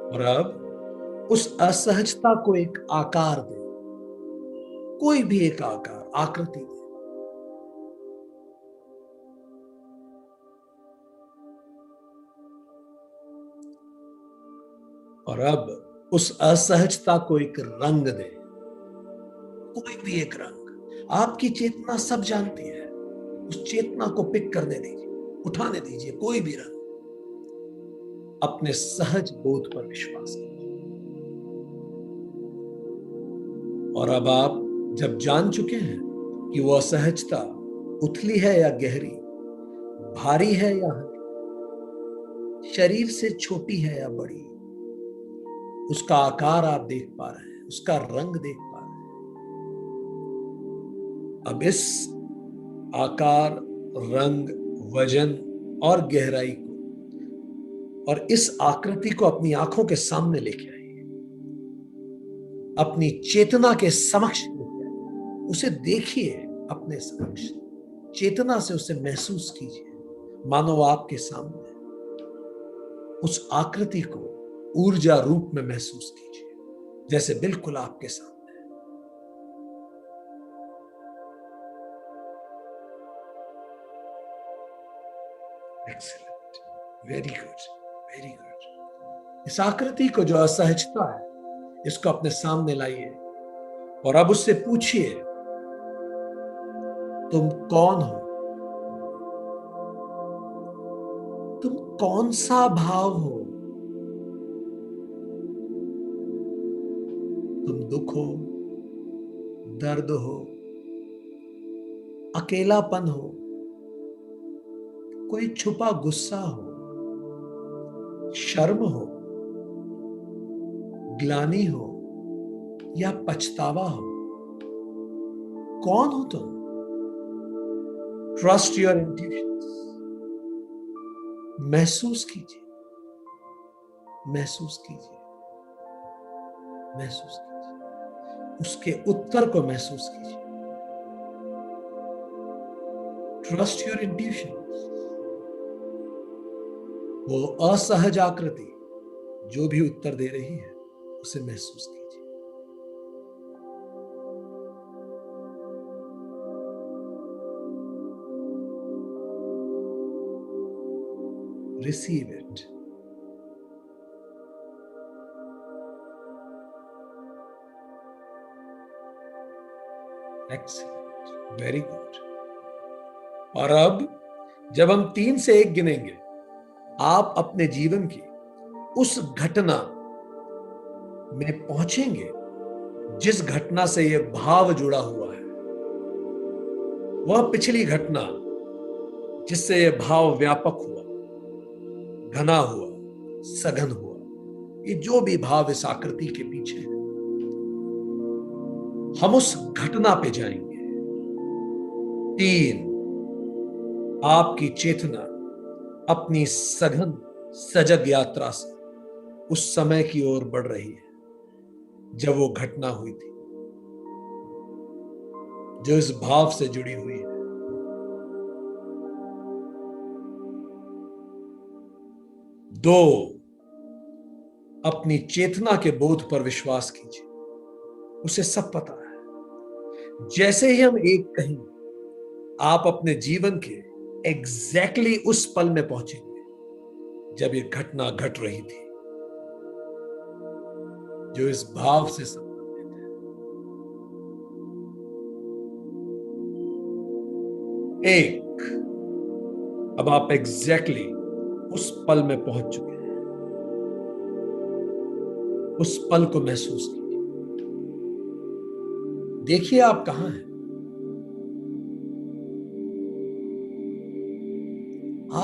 और अब उस असहजता को एक आकार दें। कोई भी एक आकार, आकृति दें। और अब उस असहजता को एक रंग दें। कोई भी एक रंग। आपकी चेतना सब जानती है। उस चेतना को पिक करने दीजिए, उठाने दीजिए कोई भी रंग। अपने सहज बोध पर विश्वास कीजिए। और अब आप जब जान चुके हैं कि वह असहजता उथली है या गहरी, भारी है या हल्की, शरीर से छोटी है या बड़ी, उसका आकार आप देख पा रहे हैं, उसका रंग देख पा रहे हैं। अब इस आकार, रंग, वजन और गहराई को और इस आकृति को अपनी आंखों के सामने लेके आइए। अपनी चेतना के समक्ष लेके आइए। उसे देखिए अपने समक्ष। चेतना से उसे महसूस कीजिए, मानो आपके सामने। उस आकृति को ऊर्जा रूप में महसूस कीजिए, जैसे बिल्कुल आपके सामने। Excellent, very good, very good. इस आकृति को जो असहजता है, इसको अपने सामने लाइए और अब उससे पूछिए, तुम कौन हो? तुम कौन सा भाव हो? तुम दुख हो, दर्द हो, अकेलापन हो, कोई छुपा गुस्सा हो, शर्म हो, ग्लानि हो या पछतावा हो? कौन हो तुम? Trust your intuitions. महसूस कीजिए, महसूस कीजिए, महसूस कीजिए। उसके उत्तर को महसूस कीजिए। Trust your intuitions. वो असहज आकृति जो भी उत्तर दे रही है, उसे महसूस कीजिए। Receive it. Excellent. Very good. और अब जब हम 3 से 1 गिनेंगे, आप अपने जीवन की उस घटना में पहुंचेंगे जिस घटना से यह भाव जुड़ा हुआ है। वह पिछली घटना जिससे यह भाव व्यापक हुआ, घना हुआ, सघन हुआ। ये जो भी भाव इस आकृति के पीछे है, हम उस घटना पे जाएंगे। 3, आपकी चेतना अपनी सघन सजग यात्रा से उस समय की ओर बढ़ रही है जब वो घटना हुई थी, जो इस भाव से जुड़ी हुई है। 2, अपनी चेतना के बोध पर विश्वास कीजिए। उसे सब पता है। जैसे ही हम 1 कहेंगे, आप अपने जीवन के एग्जैक्टली उस पल में पहुंचेंगे जब ये घटना घट रही थी, जो इस भाव से संबंधित है। 1, अब आप एग्जैक्टली उस पल में पहुंच चुके हैं। उस पल को महसूस कीजिए। देखिए आप कहां हैं।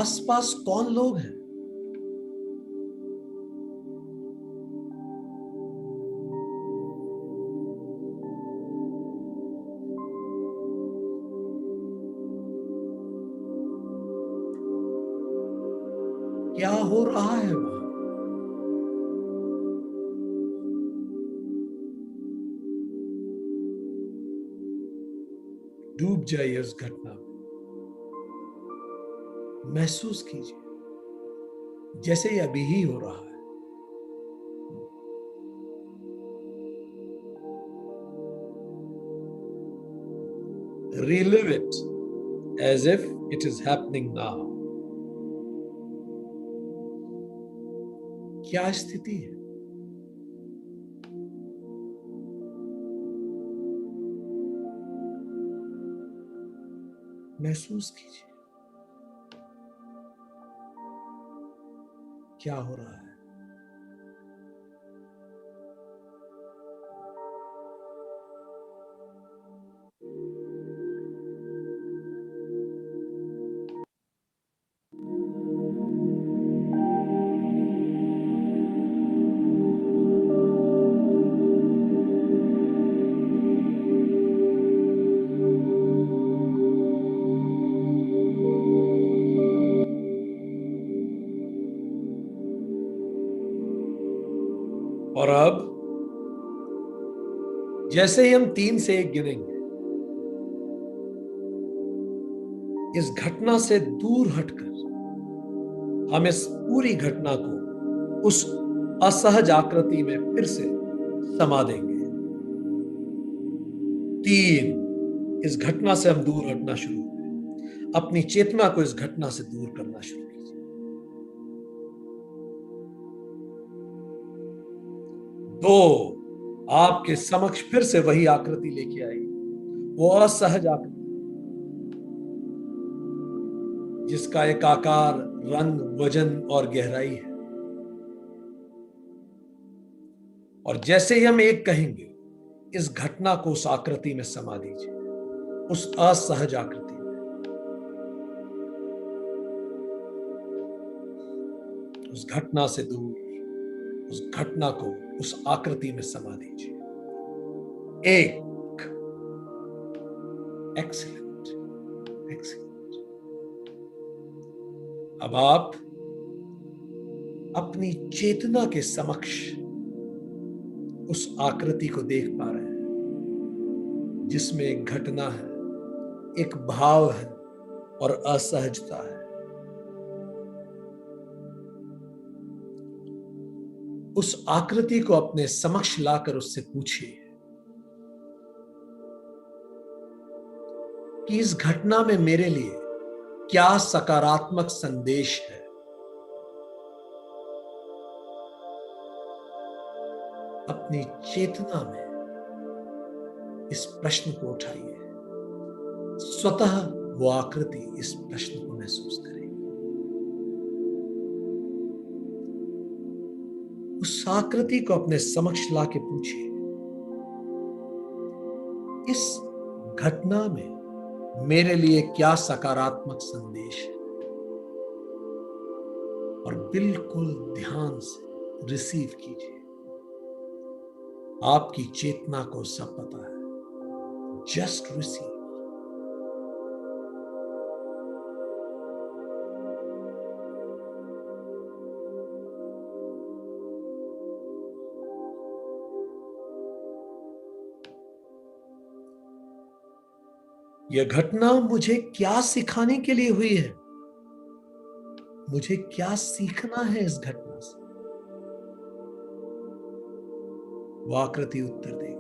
आसपास कौन लोग हैं? क्या हो रहा है वहां? डूब जाइए उस घटना में, महसूस कीजिए जैसे ये अभी ही हो रहा है। Relive it as if it is happening now. क्या स्थिति है? महसूस कीजिए क्या हो रहा है। और अब जैसे ही हम 3 से 1 गिनेंगे, इस घटना से दूर हटकर हम इस पूरी घटना को उस असहज आकृति में फिर से समा देंगे। 3, इस घटना से हम दूर हटना शुरू करें। अपनी चेतना को इस घटना से दूर करना शुरू कीजिए। 2, आपके समक्ष फिर से वही आकृति लेके आई, वो असहज आकृति जिसका एक आकार, रंग, वजन और गहराई है। और जैसे ही हम 1 कहेंगे, इस घटना को उस आकृति में समा दीजिए, उस असहज आकृति में। उस घटना से दूर, उस घटना को उस आकृति में समा दीजिए। 1, एक्सीलेंट, एक्सीलेंट। अब आप अपनी चेतना के समक्ष उस आकृति को देख पा रहे हैं जिसमें एक घटना है, एक भाव है और असहजता है। उस आकृति को अपने समक्ष लाकर उससे पूछिए कि इस घटना में मेरे लिए क्या सकारात्मक संदेश है। अपनी चेतना में इस प्रश्न को उठाइए। स्वतः वो आकृति इस प्रश्न को महसूस करेगी। उस आकृति को अपने समक्ष लाके पूछिए, इस घटना में मेरे लिए क्या सकारात्मक संदेश है। और बिल्कुल ध्यान से रिसीव कीजिए। आपकी चेतना को सब पता है। Just receive. यह घटना मुझे क्या सिखाने के लिए हुई है? मुझे क्या सीखना है इस घटना से? वो आकृति उत्तर देगी।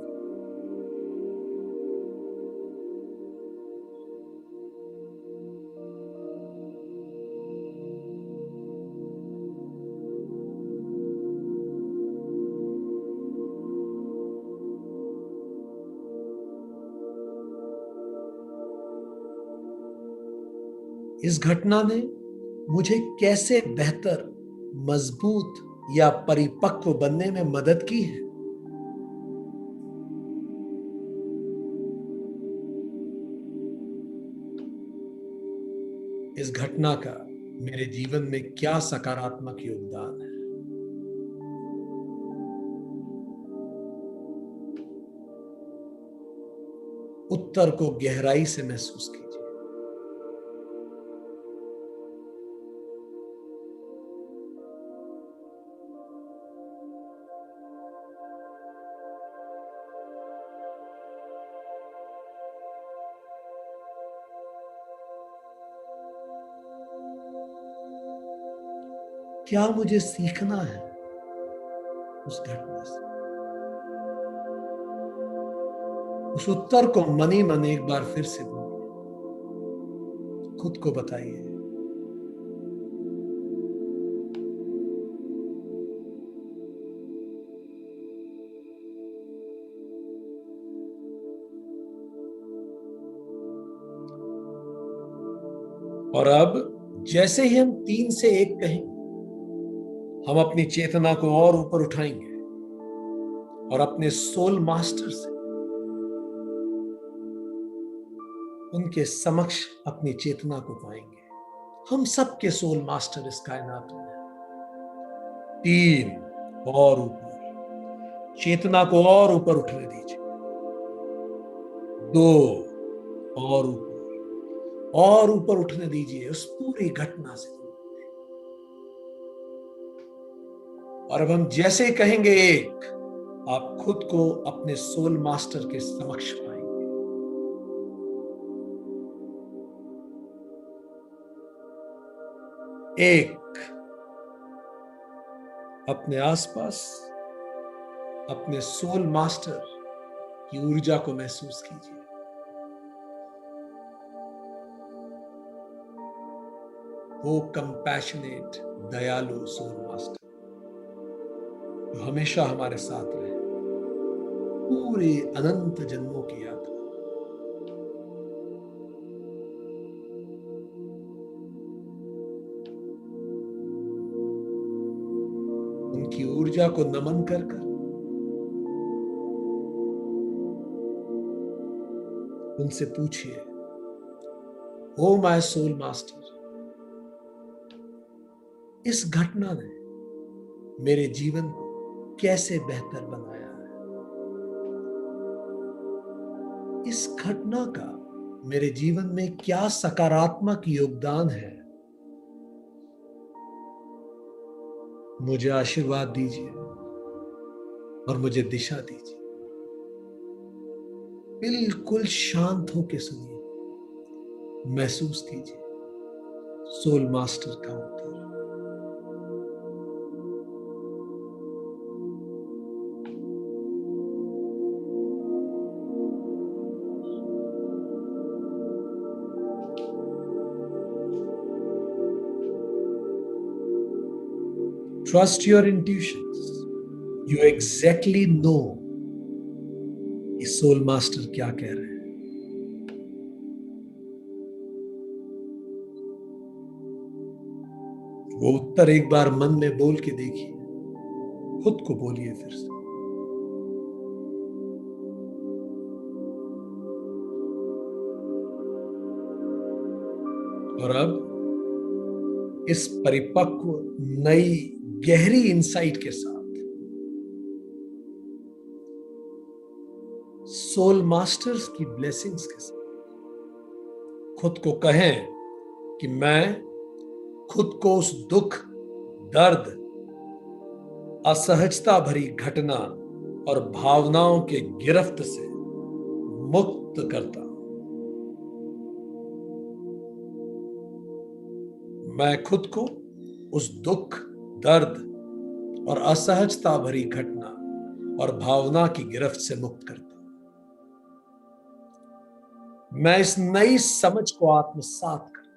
इस घटना ने मुझे कैसे बेहतर, मजबूत या परिपक्व बनने में मदद की है? इस घटना का मेरे जीवन में क्या सकारात्मक योगदान है। उत्तर को गहराई से महसूस कीजिए। क्या मुझे सीखना है उस घटना से? उस उत्तर को मन ही मन एक बार फिर से बोलिए, खुद को बताइए। और अब जैसे ही हम 3 से 1 कहें, हम अपनी चेतना को और ऊपर उठाएंगे और अपने सोल मास्टर से उनके समक्ष अपनी चेतना को पाएंगे। हम सबके सोल मास्टर इस कायनात में हैं। 3 और ऊपर, चेतना को और ऊपर उठने दीजिए। 2 और ऊपर उठने दीजिए उस पूरी घटना से। और अब हम जैसे कहेंगे 1, आप खुद को अपने सोल मास्टर के समक्ष पाएंगे। 1, अपने आसपास अपने सोल मास्टर की ऊर्जा को महसूस कीजिए। वो कंपैशनेट, दयालु सोल मास्टर जो हमेशा हमारे साथ रहे पूरे अनंत जन्मों की यात्रा। उनकी ऊर्जा को नमन कर कर उनसे पूछिए, ओ माय सोल मास्टर, इस घटना ने मेरे जीवन को कैसे बेहतर बनाया है? इस घटना का मेरे जीवन में क्या सकारात्मक योगदान है? मुझे आशीर्वाद दीजिए और मुझे दिशा दीजिए। बिल्कुल शांत होकर सुनिए, महसूस कीजिए सोल मास्टर का उत्तर। Trust your intuitions. You exactly know कि सोल मास्टर क्या कह रहे हैं। वो उत्तर एक बार मन में बोल के देखिए, खुद को बोलिए फिर से। और अब इस परिपक्व, नई, गहरी इंसाइट के साथ सोल मास्टर्स की ब्लेसिंग्स के साथ खुद को कहें कि मैं खुद को उस दुख, दर्द, असहजता भरी घटना और भावनाओं के गिरफ्त से मुक्त करता हूं। मैं खुद को उस दुख, दर्द और असहजता भरी घटना और भावना की गिरफ्त से मुक्त करता हूं। मैं इस नई समझ को आत्मसात करता हूं।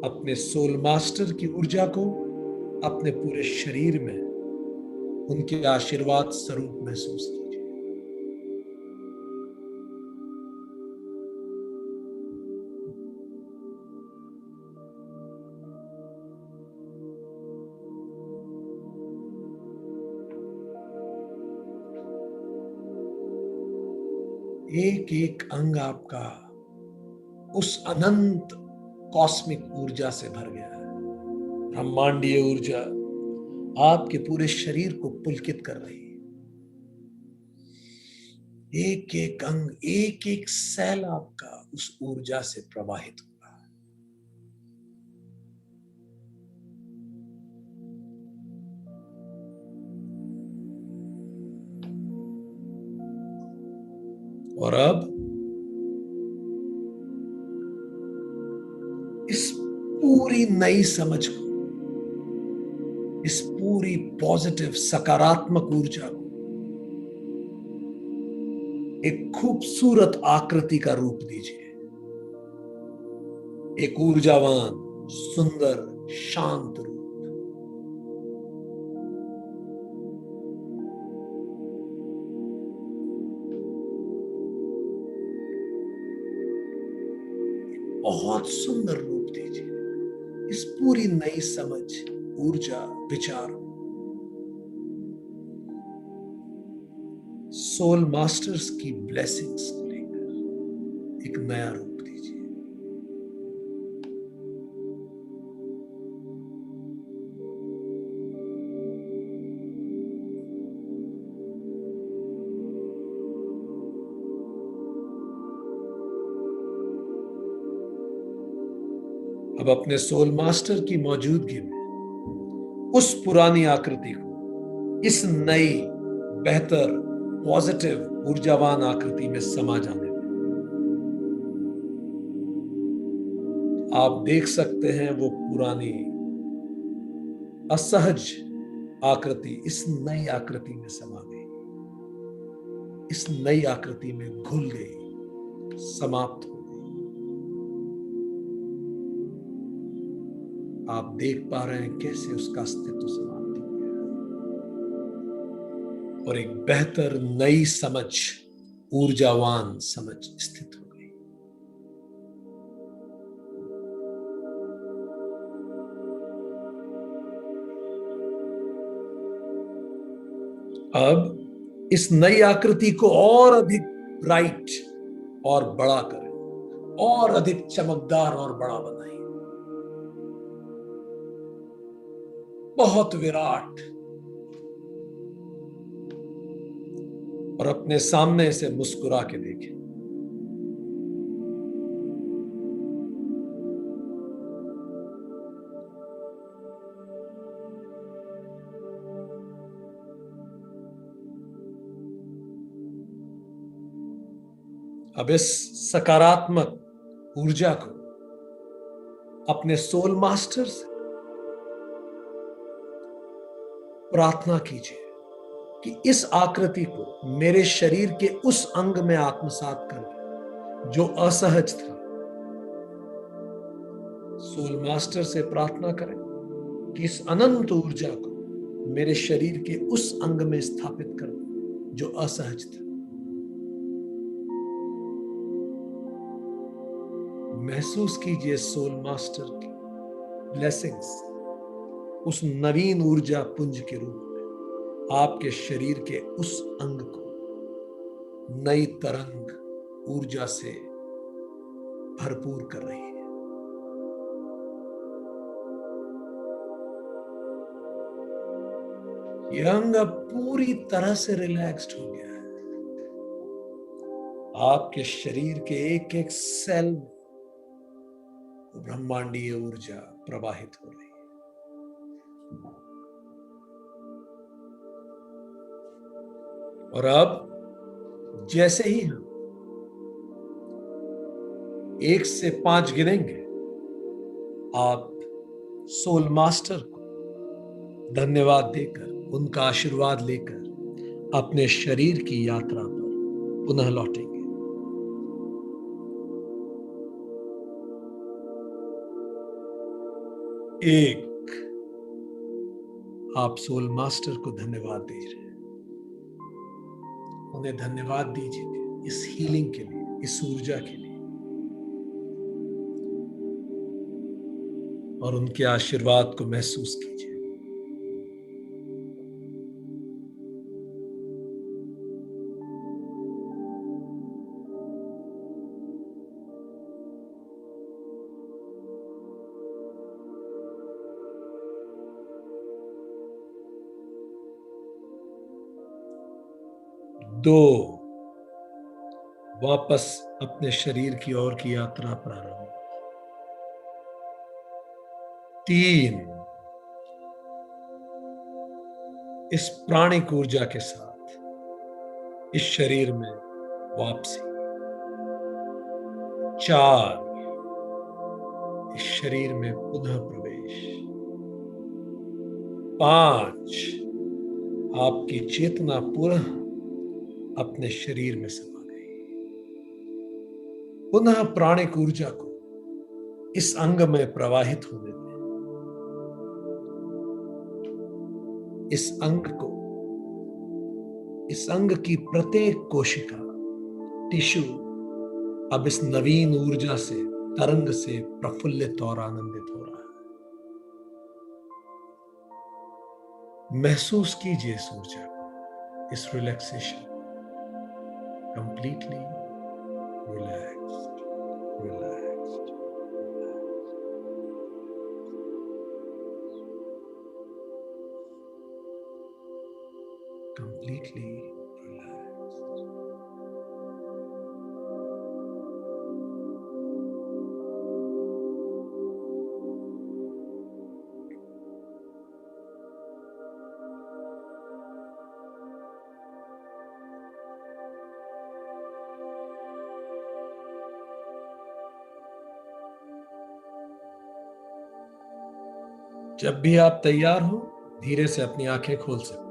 अपने सोल मास्टर की ऊर्जा को अपने पूरे शरीर में उनके आशीर्वाद स्वरूप महसूस कीजिए। एक एक अंग आपका उस अनंत कॉस्मिक ऊर्जा से भर गया है। ब्रह्मांडीय ऊर्जा आपके पूरे शरीर को पुलकित कर रही है। एक एक अंग, एक एक सेल आपका उस ऊर्जा से प्रवाहित हो रहा है। और अब इस पूरी नई समझ को, इस पूरी पॉजिटिव सकारात्मक ऊर्जा को एक खूबसूरत आकृति का रूप दीजिए। एक ऊर्जावान, सुंदर, शांत रूप। बहुत सुंदर रूप दीजिए इस पूरी नई समझ, ऊर्जा, विचार, सोल मास्टर्स की ब्लेसिंग्स को लेकर एक नया रूप दीजिए। अब अपने सोल मास्टर की मौजूदगी में उस पुरानी आकृति को इस नई, बेहतर, पॉजिटिव, ऊर्जावान आकृति में समा जाने दें। आप देख सकते हैं वो पुरानी असहज आकृति इस नई आकृति में समा गई, इस नई आकृति में घुल गई, समाप्त हो गई। आप देख पा रहे हैं कैसे उसका अस्तित्व समाप्त हो गया और एक बेहतर नई समझ, ऊर्जावान समझ स्थित हो गई। अब इस नई आकृति को और अधिक ब्राइट और बड़ा करें, और अधिक चमकदार और बड़ा बनाइए। बहुत विराट, और अपने सामने से मुस्कुरा के देखें। अब इस सकारात्मक ऊर्जा को अपने सोल मास्टर से प्रार्थना कीजिए कि इस आकृति को मेरे शरीर के उस अंग में आत्मसात कर ले जो असहज था। सोल मास्टर से प्रार्थना करें कि इस अनंत ऊर्जा को मेरे शरीर के उस अंग में स्थापित कर ले जो असहज था। महसूस कीजिए सोल मास्टर की ब्लेसिंग्स उस नवीन ऊर्जा पुंज के रूप में आपके शरीर के उस अंग को नई तरंग ऊर्जा से भरपूर कर रही है। यह अंग अब पूरी तरह से रिलैक्स्ड हो गया है। आपके शरीर के एक एक सेल में ब्रह्मांडीय ऊर्जा प्रवाहित हो रही है। और अब जैसे ही हम 1 से 5 गिनेंगे, आप सोल मास्टर को धन्यवाद देकर, उनका आशीर्वाद लेकर अपने शरीर की यात्रा पर पुनः लौटेंगे। 1, आप सोल मास्टर को धन्यवाद दे रहे हैं। उन्हें धन्यवाद दीजिए इस हीलिंग के लिए, इस ऊर्जा के लिए, और उनके आशीर्वाद को महसूस कीजिए। 2, वापस अपने शरीर की ओर की यात्रा प्रारंभ। 3, इस प्राणिक ऊर्जा के साथ इस शरीर में वापसी। 4, इस शरीर में पुनः प्रवेश। 5, आपकी चेतना पुनः अपने शरीर में समा गई। पुनः प्राणिक ऊर्जा को इस अंग में प्रवाहित होने दें। इस अंग की प्रत्येक कोशिका, टिश्यू अब इस नवीन ऊर्जा से, तरंग से प्रफुल्लित और आनंदित हो रहा है। महसूस कीजिए इस ऊर्जा को, इस relaxation. Completely relaxed, relaxed, completely relaxed. जब भी आप तैयार हो, धीरे से अपनी आंखें खोल सकते हैं।